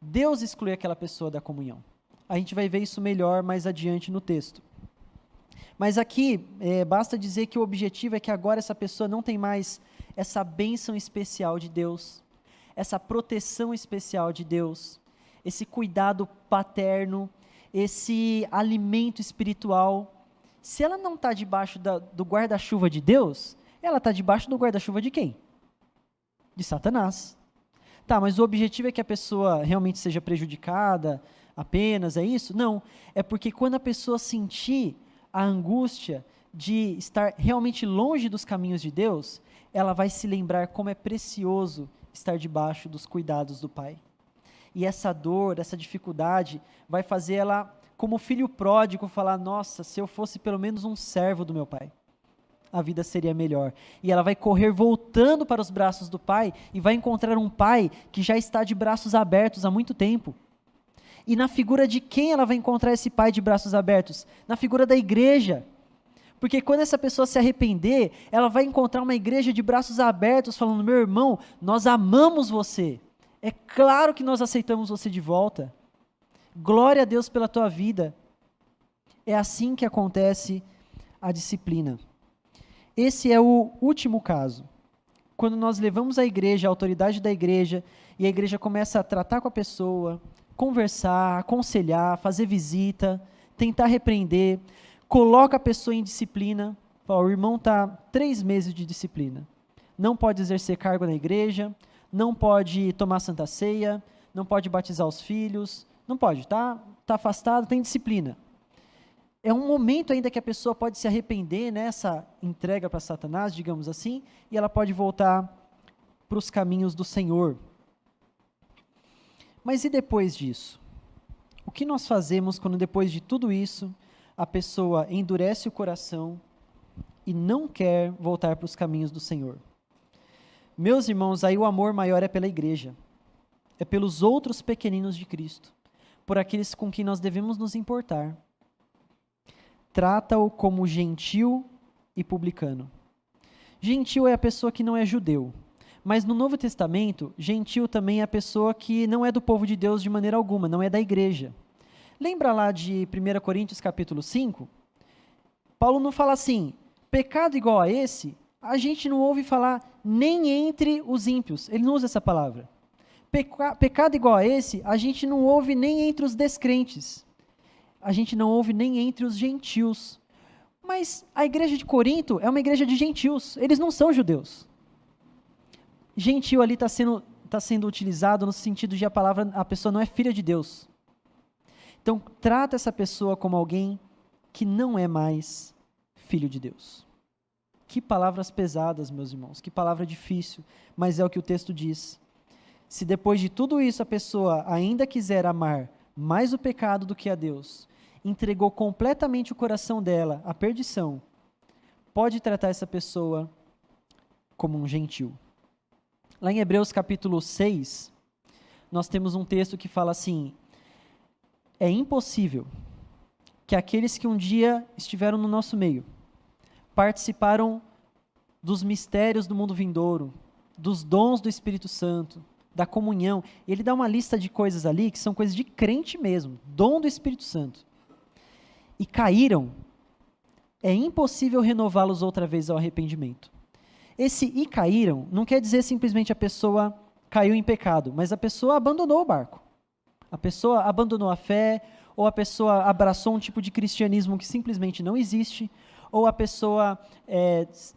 Speaker 1: Deus exclui aquela pessoa da comunhão. A gente vai ver isso melhor mais adiante no texto. Mas aqui, basta dizer que o objetivo é que agora essa pessoa não tem mais essa bênção especial de Deus, essa proteção especial de Deus, esse cuidado paterno, esse alimento espiritual. Se ela não está debaixo do guarda-chuva de Deus, ela está debaixo do guarda-chuva de quem? De Satanás. Tá, mas o objetivo é que a pessoa realmente seja prejudicada apenas, é isso? Não, é porque quando a pessoa sentir a angústia de estar realmente longe dos caminhos de Deus, ela vai se lembrar como é precioso estar debaixo dos cuidados do Pai. E essa dor, essa dificuldade, vai fazer ela, como filho pródigo, falar, nossa, se eu fosse pelo menos um servo do meu pai, a vida seria melhor. E ela vai correr voltando para os braços do pai, e vai encontrar um pai que já está de braços abertos há muito tempo. E na figura de quem ela vai encontrar esse pai de braços abertos? Na figura da igreja. Porque quando essa pessoa se arrepender, ela vai encontrar uma igreja de braços abertos, falando, meu irmão, nós amamos você. É claro que nós aceitamos você de volta. Glória a Deus pela tua vida. É assim que acontece a disciplina. Esse é o último caso. Quando nós levamos a igreja, a autoridade da igreja, e a igreja começa a tratar com a pessoa, conversar, aconselhar, fazer visita, tentar repreender, coloca a pessoa em disciplina. Fala, o irmão está 3 meses de disciplina. Não pode exercer cargo na igreja, não pode tomar santa ceia, não pode batizar os filhos, não pode, tá afastado, tem disciplina. É um momento ainda que a pessoa pode se arrepender nessa entrega para Satanás, digamos assim, e ela pode voltar para os caminhos do Senhor. Mas e depois disso? O que nós fazemos quando depois de tudo isso, a pessoa endurece o coração e não quer voltar para os caminhos do Senhor? Meus irmãos, aí o amor maior é pela igreja, é pelos outros pequeninos de Cristo, por aqueles com quem nós devemos nos importar. Trata-o como gentil e publicano. Gentil é a pessoa que não é judeu, mas no Novo Testamento, gentil também é a pessoa que não é do povo de Deus de maneira alguma, não é da igreja. Lembra lá de 1 Coríntios capítulo 5? Paulo não fala assim, pecado igual a esse, a gente não ouve falar nem entre os ímpios. Ele não usa essa palavra. Pecado igual a esse, a gente não ouve nem entre os descrentes. A gente não ouve nem entre os gentios. Mas a igreja de Corinto é uma igreja de gentios. Eles não são judeus. Gentil ali está sendo utilizado no sentido de a pessoa não é filha de Deus. Então, trata essa pessoa como alguém que não é mais filho de Deus. Que palavras pesadas, meus irmãos, que palavra difícil, mas é o que o texto diz. Se depois de tudo isso a pessoa ainda quiser amar mais o pecado do que a Deus, entregou completamente o coração dela à perdição, pode tratar essa pessoa como um gentil. Lá em Hebreus capítulo 6, nós temos um texto que fala assim, é impossível que aqueles que um dia estiveram no nosso meio, participaram dos mistérios do mundo vindouro, dos dons do Espírito Santo, da comunhão. Ele dá uma lista de coisas ali que são coisas de crente mesmo, dom do Espírito Santo. E caíram, é impossível renová-los outra vez ao arrependimento. Esse e caíram não quer dizer simplesmente a pessoa caiu em pecado, mas a pessoa abandonou o barco. A pessoa abandonou a fé, ou a pessoa abraçou um tipo de cristianismo que simplesmente não existe, ou a pessoa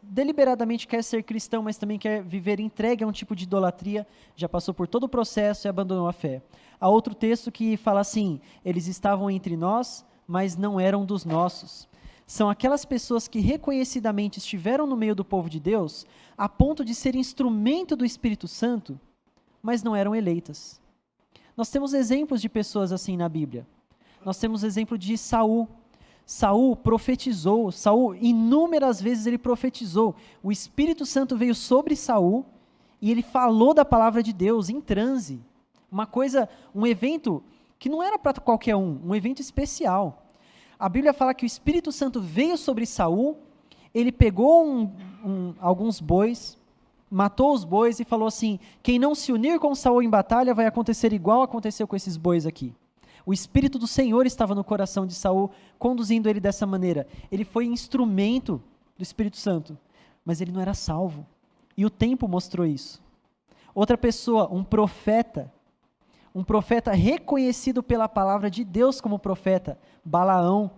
Speaker 1: deliberadamente quer ser cristão, mas também quer viver entregue a um tipo de idolatria, já passou por todo o processo e abandonou a fé. Há outro texto que fala assim, eles estavam entre nós, mas não eram dos nossos. São aquelas pessoas que reconhecidamente estiveram no meio do povo de Deus, a ponto de ser instrumento do Espírito Santo, mas não eram eleitas. Nós temos exemplos de pessoas assim na Bíblia. Nós temos o exemplo de Saul. Saul profetizou, Saul inúmeras vezes ele profetizou. O Espírito Santo veio sobre Saul e ele falou da palavra de Deus em transe. Um evento que não era para qualquer um evento especial. A Bíblia fala que o Espírito Santo veio sobre Saul, ele pegou alguns bois, matou os bois e falou assim, quem não se unir com Saul em batalha vai acontecer igual aconteceu com esses bois aqui. O Espírito do Senhor estava no coração de Saul, conduzindo ele dessa maneira. Ele foi instrumento do Espírito Santo, mas ele não era salvo. E o tempo mostrou isso. Outra pessoa, um profeta reconhecido pela palavra de Deus como profeta, Balaão.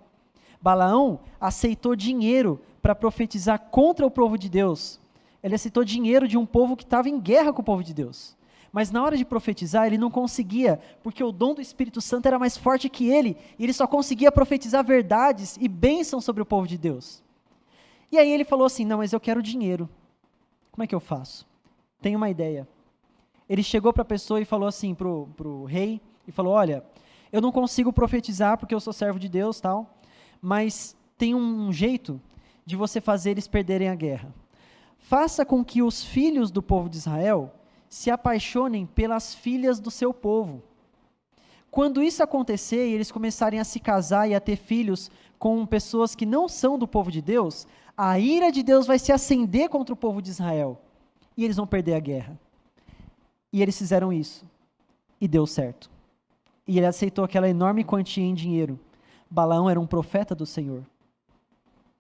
Speaker 1: Balaão aceitou dinheiro para profetizar contra o povo de Deus. Ele aceitou dinheiro de um povo que estava em guerra com o povo de Deus. Mas na hora de profetizar, ele não conseguia, porque o dom do Espírito Santo era mais forte que ele, e ele só conseguia profetizar verdades e bênçãos sobre o povo de Deus. E aí ele falou assim, não, mas eu quero dinheiro. Como é que eu faço? Tenho uma ideia. Ele chegou para a pessoa e falou assim, para o rei, e falou, olha, eu não consigo profetizar porque eu sou servo de Deus, tal, mas tem um jeito de você fazer eles perderem a guerra. Faça com que os filhos do povo de Israel se apaixonem pelas filhas do seu povo. Quando isso acontecer e eles começarem a se casar e a ter filhos com pessoas que não são do povo de Deus, a ira de Deus vai se acender contra o povo de Israel e eles vão perder a guerra. E eles fizeram isso e deu certo. E ele aceitou aquela enorme quantia em dinheiro. Balaão era um profeta do Senhor,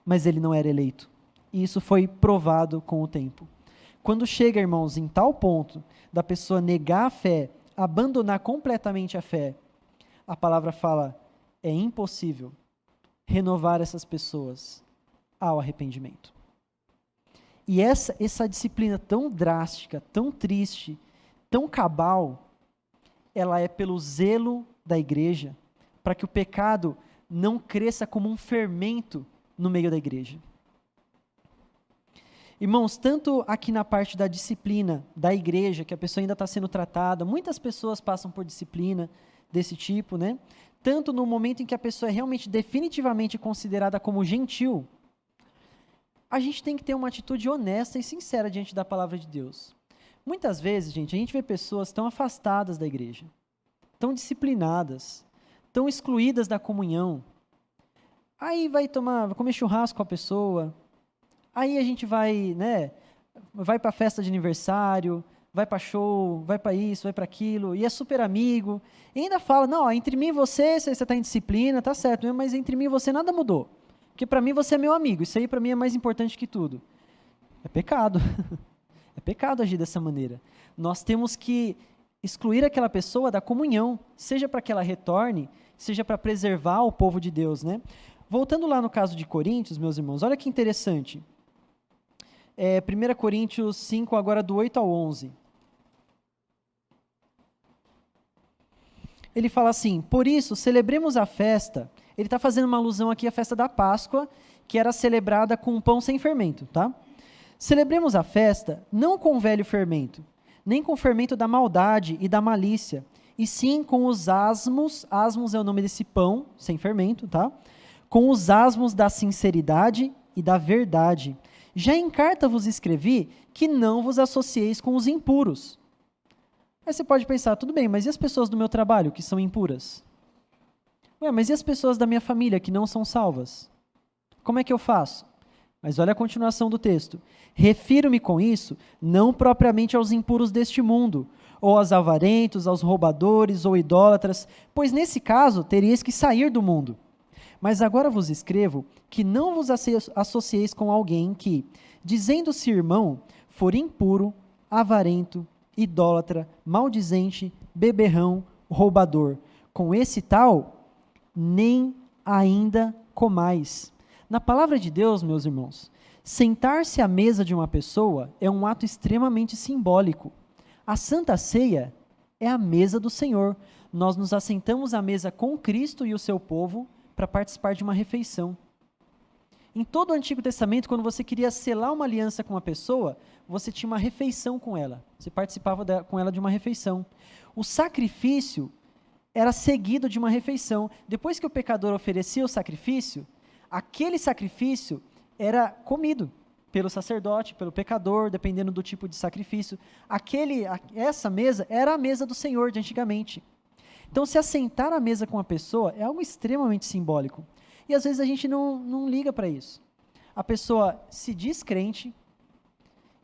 Speaker 1: mas ele não era eleito. E isso foi provado com o tempo. Quando chega, irmãos, em tal ponto da pessoa negar a fé, abandonar completamente a fé, a palavra fala, é impossível renovar essas pessoas ao arrependimento. E essa disciplina tão drástica, tão triste, tão cabal, ela é pelo zelo da igreja, para que o pecado não cresça como um fermento no meio da igreja. Irmãos, tanto aqui na parte da disciplina da igreja, que a pessoa ainda está sendo tratada, muitas pessoas passam por disciplina desse tipo, né? Tanto no momento em que a pessoa é realmente definitivamente considerada como gentil, a gente tem que ter uma atitude honesta e sincera diante da palavra de Deus. Muitas vezes, gente, a gente vê pessoas tão afastadas da igreja, tão disciplinadas, tão excluídas da comunhão. Aí vai comer churrasco com a pessoa. Aí a gente vai para festa de aniversário, vai para show, vai para isso, vai para aquilo, e é super amigo, e ainda fala, não, ó, entre mim e você está em disciplina, tá certo, mas entre mim e você nada mudou, porque para mim você é meu amigo, isso aí para mim é mais importante que tudo. É pecado, é pecado agir dessa maneira. Nós temos que excluir aquela pessoa da comunhão, seja para que ela retorne, seja para preservar o povo de Deus, né? Voltando lá no caso de Coríntios, meus irmãos, olha que interessante. 1 Coríntios 5, agora do 8 ao 11. Ele fala assim, por isso, celebremos a festa. Ele está fazendo uma alusão aqui à festa da Páscoa, que era celebrada com pão sem fermento, tá? Celebremos a festa, não com o velho fermento, nem com o fermento da maldade e da malícia, e sim com os asmos é o nome desse pão sem fermento, tá? Com os asmos da sinceridade e da verdade. Já em carta vos escrevi que não vos associeis com os impuros. Aí você pode pensar, tudo bem, mas e as pessoas do meu trabalho que são impuras? Mas e as pessoas da minha família que não são salvas? Como é que eu faço? Mas olha a continuação do texto. Refiro-me com isso, não propriamente aos impuros deste mundo, ou aos avarentos, aos roubadores ou idólatras, pois nesse caso teríeis que sair do mundo. Mas agora vos escrevo que não vos associeis com alguém que, dizendo-se irmão, for impuro, avarento, idólatra, maldizente, beberrão, roubador. Com esse tal, nem ainda comais. Na palavra de Deus, meus irmãos, sentar-se à mesa de uma pessoa é um ato extremamente simbólico. A Santa Ceia é a mesa do Senhor. Nós nos assentamos à mesa com Cristo e o seu povo para participar de uma refeição. Em todo o Antigo Testamento, quando você queria selar uma aliança com uma pessoa, você tinha uma refeição com ela. Você participava com ela de uma refeição. O sacrifício era seguido de uma refeição. Depois que o pecador oferecia o sacrifício, aquele sacrifício era comido pelo sacerdote, pelo pecador, dependendo do tipo de sacrifício. Essa mesa era a mesa do Senhor de antigamente. Então, se assentar à mesa com uma pessoa é algo extremamente simbólico. E às vezes a gente não liga para isso. A pessoa se diz crente,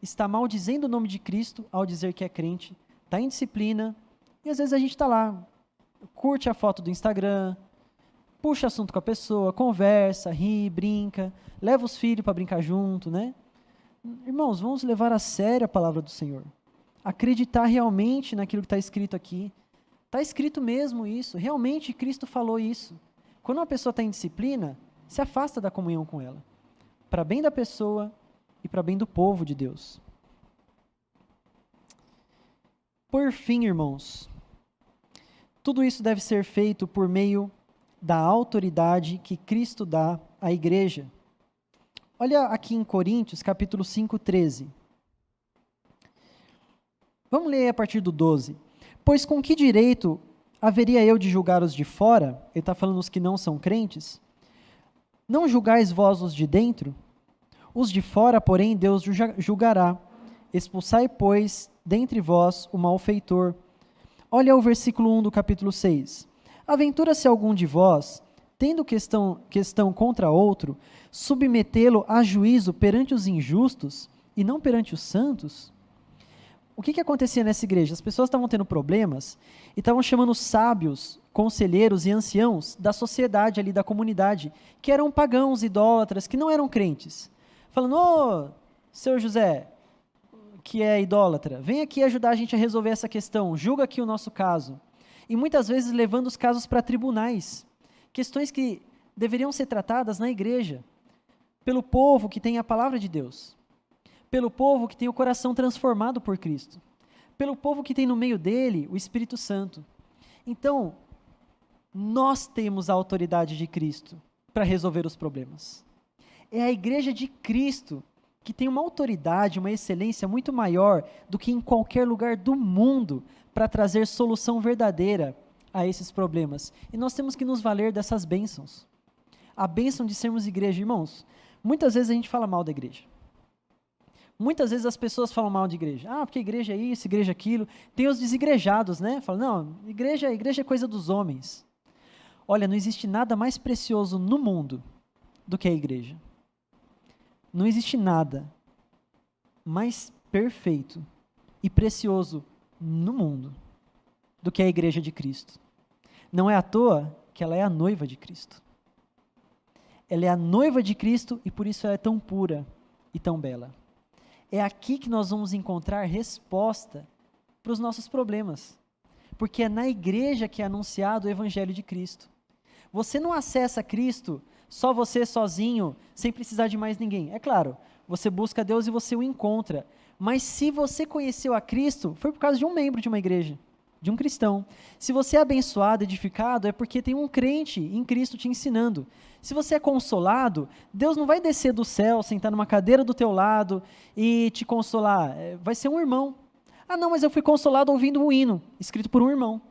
Speaker 1: está maldizendo o nome de Cristo ao dizer que é crente, está em disciplina, e às vezes a gente está lá, curte a foto do Instagram, puxa assunto com a pessoa, conversa, ri, brinca, leva os filhos para brincar junto, né? Irmãos, vamos levar a sério a palavra do Senhor. Acreditar realmente naquilo que está escrito aqui. Está escrito mesmo isso, realmente Cristo falou isso. Quando uma pessoa está em disciplina, se afasta da comunhão com ela, para bem da pessoa e para bem do povo de Deus. Por fim, irmãos, tudo isso deve ser feito por meio da autoridade que Cristo dá à igreja. Olha aqui em Coríntios, capítulo 5, 13. Vamos ler a partir do 12. Pois com que direito haveria eu de julgar os de fora? Ele está falando os que não são crentes. Não julgais vós os de dentro? Os de fora, porém, Deus julgará. Expulsai, pois, dentre vós o malfeitor. Olha o versículo 1 do capítulo 6. Aventura-se algum de vós, tendo questão contra outro, submetê-lo a juízo perante os injustos e não perante os santos? O que acontecia nessa igreja? As pessoas estavam tendo problemas e estavam chamando sábios, conselheiros e anciãos da sociedade ali, da comunidade, que eram pagãos, idólatras, que não eram crentes. Falando, ô, seu José, que é idólatra, vem aqui ajudar a gente a resolver essa questão, julga aqui o nosso caso. E muitas vezes levando os casos para tribunais. Questões que deveriam ser tratadas na igreja, pelo povo que tem a palavra de Deus. Pelo povo que tem o coração transformado por Cristo, pelo povo que tem no meio dele o Espírito Santo. Então, nós temos a autoridade de Cristo para resolver os problemas. É a igreja de Cristo que tem uma autoridade, uma excelência muito maior do que em qualquer lugar do mundo para trazer solução verdadeira a esses problemas. E nós temos que nos valer dessas bênçãos. A bênção de sermos igreja, irmãos. Muitas vezes a gente fala mal da igreja. Muitas vezes as pessoas falam mal de igreja. Ah, porque igreja é isso, igreja é aquilo. Tem os desigrejados, né? Falam, não, igreja é coisa dos homens. Olha, não existe nada mais precioso no mundo do que a igreja. Não existe nada mais perfeito e precioso no mundo do que a igreja de Cristo. Não é à toa que ela é a noiva de Cristo. Ela é a noiva de Cristo e por isso ela é tão pura e tão bela. É aqui que nós vamos encontrar resposta para os nossos problemas. Porque é na igreja que é anunciado o Evangelho de Cristo. Você não acessa Cristo só você sozinho, sem precisar de mais ninguém. É claro, você busca Deus e você o encontra. Mas se você conheceu a Cristo, foi por causa de um membro de uma igreja, de um cristão. Se você é abençoado, edificado, é porque tem um crente em Cristo te ensinando. Se você é consolado, Deus não vai descer do céu, sentar numa cadeira do teu lado e te consolar. Vai ser um irmão. Ah, não, mas eu fui consolado ouvindo um hino, escrito por um irmão.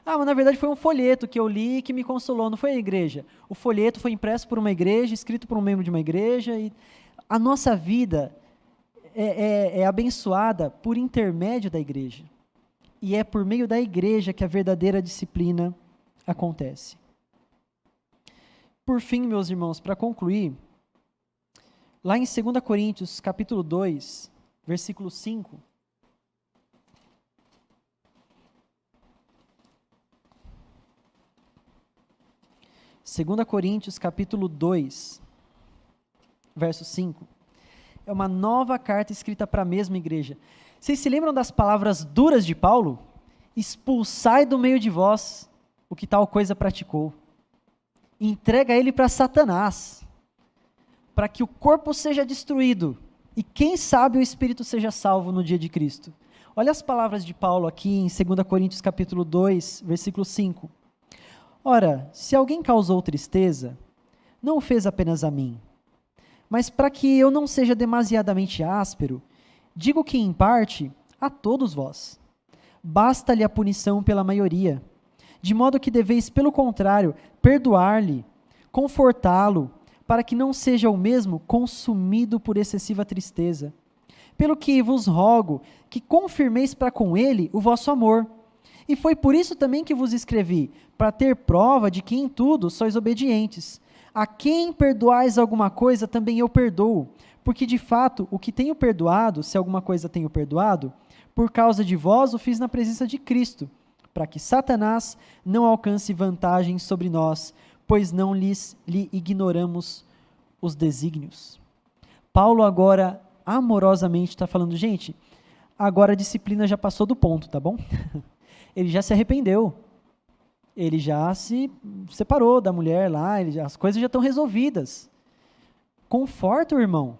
Speaker 1: Ah, mas na verdade foi um folheto que eu li que me consolou, não foi a igreja. O folheto foi impresso por uma igreja, escrito por um membro de uma igreja. E a nossa vida é abençoada por intermédio da igreja. E é por meio da igreja que a verdadeira disciplina acontece. Por fim, meus irmãos, para concluir, lá em 2 Coríntios, capítulo 2, versículo 5, Segunda Coríntios, capítulo 2, verso 5, é uma nova carta escrita para a mesma igreja. Vocês se lembram das palavras duras de Paulo? Expulsai do meio de vós. o que tal coisa praticou. Entrega ele para Satanás, para que o corpo seja destruído e quem sabe o espírito seja salvo no dia de Cristo. Olha as palavras de Paulo aqui em 2 Coríntios capítulo 2, versículo 5. Ora, se alguém causou tristeza, não o fez apenas a mim, mas para que eu não seja demasiadamente áspero, digo que em parte a todos vós. Basta-lhe a punição pela maioria, de modo que deveis, pelo contrário, perdoar-lhe, confortá-lo, para que não seja o mesmo consumido por excessiva tristeza. Pelo que vos rogo que confirmeis para com ele o vosso amor. E foi por isso também que vos escrevi, para ter prova de que em tudo sois obedientes. A quem perdoais alguma coisa, também eu perdoo, porque de fato o que tenho perdoado, se alguma coisa tenho perdoado, por causa de vós o fiz na presença de Cristo, para que Satanás não alcance vantagem sobre nós, pois não lhe ignoramos os desígnios. Paulo agora amorosamente está falando, gente, agora a disciplina já passou do ponto, tá bom? Ele já se arrependeu, ele já se separou da mulher lá, as coisas já estão resolvidas. Conforta o irmão,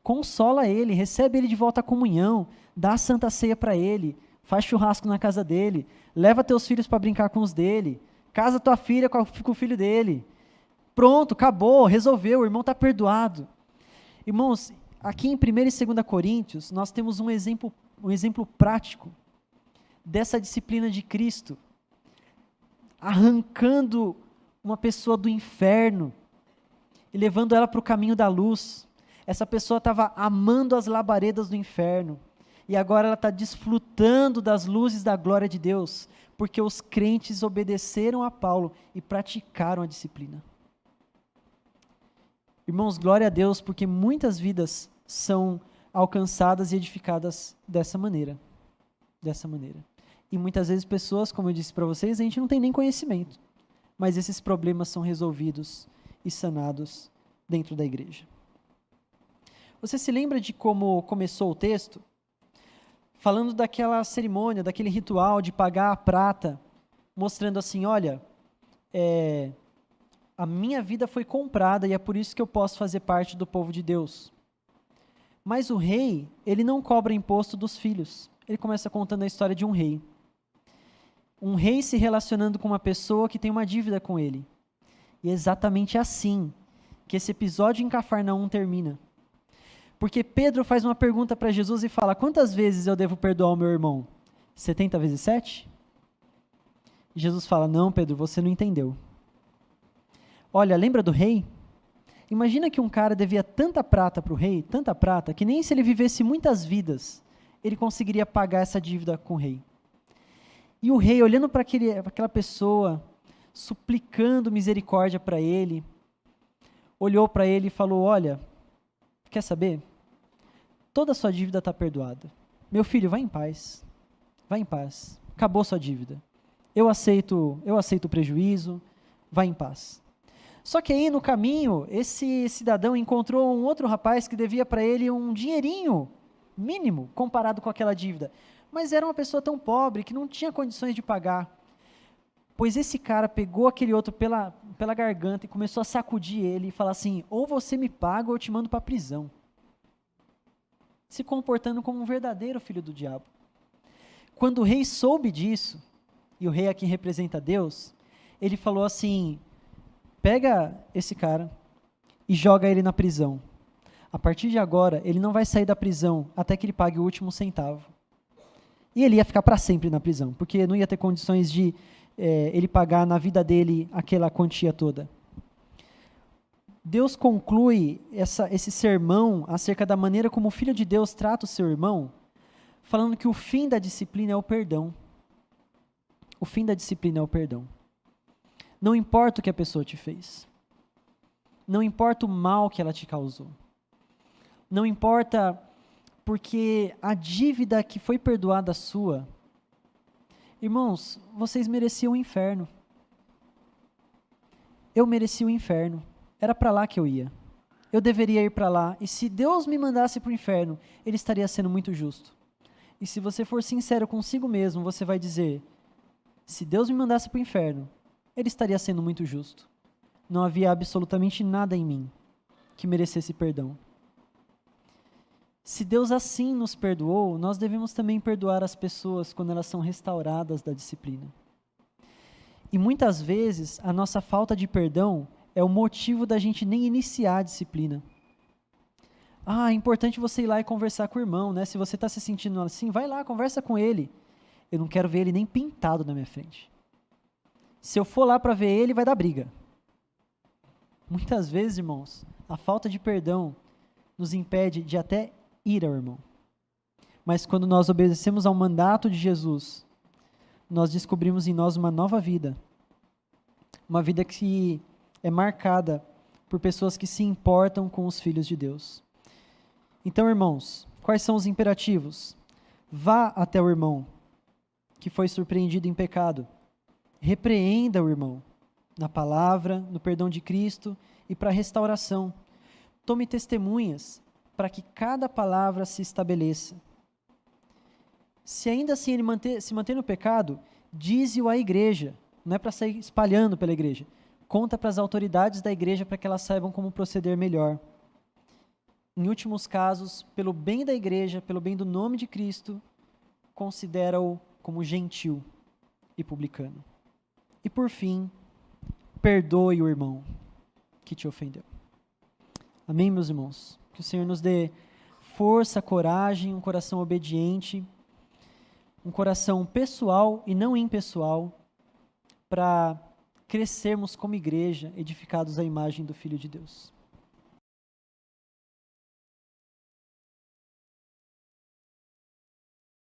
Speaker 1: consola ele, recebe ele de volta à comunhão, dá a santa ceia para ele, faz churrasco na casa dele, leva teus filhos para brincar com os dele, casa tua filha com o filho dele. Pronto, acabou, resolveu, o irmão está perdoado. Irmãos, aqui em 1 e 2 Coríntios, nós temos um exemplo prático dessa disciplina de Cristo, arrancando uma pessoa do inferno e levando ela para o caminho da luz. Essa pessoa estava amando as labaredas do inferno, e agora ela está desfrutando das luzes da glória de Deus, porque os crentes obedeceram a Paulo e praticaram a disciplina. Irmãos, glória a Deus, porque muitas vidas são alcançadas e edificadas dessa maneira. E muitas vezes pessoas, como eu disse para vocês, a gente não tem nem conhecimento, mas esses problemas são resolvidos e sanados dentro da igreja. Você se lembra de como começou o texto? Falando daquela cerimônia, daquele ritual de pagar a prata, mostrando assim, olha, a minha vida foi comprada e é por isso que eu posso fazer parte do povo de Deus. Mas o rei, ele não cobra imposto dos filhos. Ele começa contando a história de um rei. Um rei se relacionando com uma pessoa que tem uma dívida com ele. E é exatamente assim que esse episódio em Cafarnaum termina. Porque Pedro faz uma pergunta para Jesus e fala, quantas vezes eu devo perdoar o meu irmão? 70 vezes 7? E Jesus fala, não, Pedro, você não entendeu. Olha, lembra do rei? Imagina que um cara devia tanta prata para o rei, tanta prata, que nem se ele vivesse muitas vidas, ele conseguiria pagar essa dívida com o rei. E o rei, olhando para aquela pessoa, suplicando misericórdia para ele, olhou para ele e falou, olha, quer saber? Toda a sua dívida está perdoada. Meu filho, vai em paz. Vai em paz. Acabou sua dívida. Eu aceito o prejuízo. Vai em paz. Só que aí no caminho, esse cidadão encontrou um outro rapaz que devia para ele um dinheirinho mínimo comparado com aquela dívida. Mas era uma pessoa tão pobre que não tinha condições de pagar. Pois esse cara pegou aquele outro pela garganta e começou a sacudir ele e falar assim, ou você me paga ou eu te mando para a prisão. Se comportando como um verdadeiro filho do diabo. Quando o rei soube disso, e o rei aqui representa Deus, ele falou assim, pega esse cara e joga ele na prisão. A partir de agora, ele não vai sair da prisão até que ele pague o último centavo. E ele ia ficar para sempre na prisão, porque não ia ter condições de ele pagar na vida dele aquela quantia toda. Deus conclui esse sermão acerca da maneira como o Filho de Deus trata o seu irmão, falando que o fim da disciplina é o perdão. O fim da disciplina é o perdão. Não importa o que a pessoa te fez. Não importa o mal que ela te causou. Não importa porque a dívida que foi perdoada sua. Irmãos, vocês mereciam o inferno. Eu merecia o inferno. Era para lá que eu ia. Eu deveria ir para lá. E se Deus me mandasse para o inferno, Ele estaria sendo muito justo. E se você for sincero consigo mesmo, você vai dizer, se Deus me mandasse para o inferno, ele estaria sendo muito justo. Não havia absolutamente nada em mim que merecesse perdão. Se Deus assim nos perdoou, nós devemos também perdoar as pessoas quando elas são restauradas da disciplina. E muitas vezes, a nossa falta de perdão é o motivo da gente nem iniciar a disciplina. É importante você ir lá e conversar com o irmão, né? Se você está se sentindo assim, vai lá, conversa com ele. Eu não quero ver ele nem pintado na minha frente. Se eu for lá para ver ele, vai dar briga. Muitas vezes, irmãos, a falta de perdão nos impede de até ir ao irmão. Mas quando nós obedecemos ao mandato de Jesus, nós descobrimos em nós uma nova vida. Uma vida que é marcada por pessoas que se importam com os filhos de Deus. Então, irmãos, quais são os imperativos? Vá até o irmão que foi surpreendido em pecado. Repreenda o irmão na palavra, no perdão de Cristo e para a restauração. Tome testemunhas para que cada palavra se estabeleça. Se ainda assim ele se manter no pecado, dize-o à igreja. Não é para sair espalhando pela igreja. Conta para as autoridades da igreja para que elas saibam como proceder melhor. Em últimos casos, pelo bem da igreja, pelo bem do nome de Cristo, considera-o como gentil e publicano. E por fim, perdoe o irmão que te ofendeu. Amém, meus irmãos? Que o Senhor nos dê força, coragem, um coração obediente, um coração pessoal e não impessoal, para crescermos como igreja, edificados à imagem do Filho de Deus.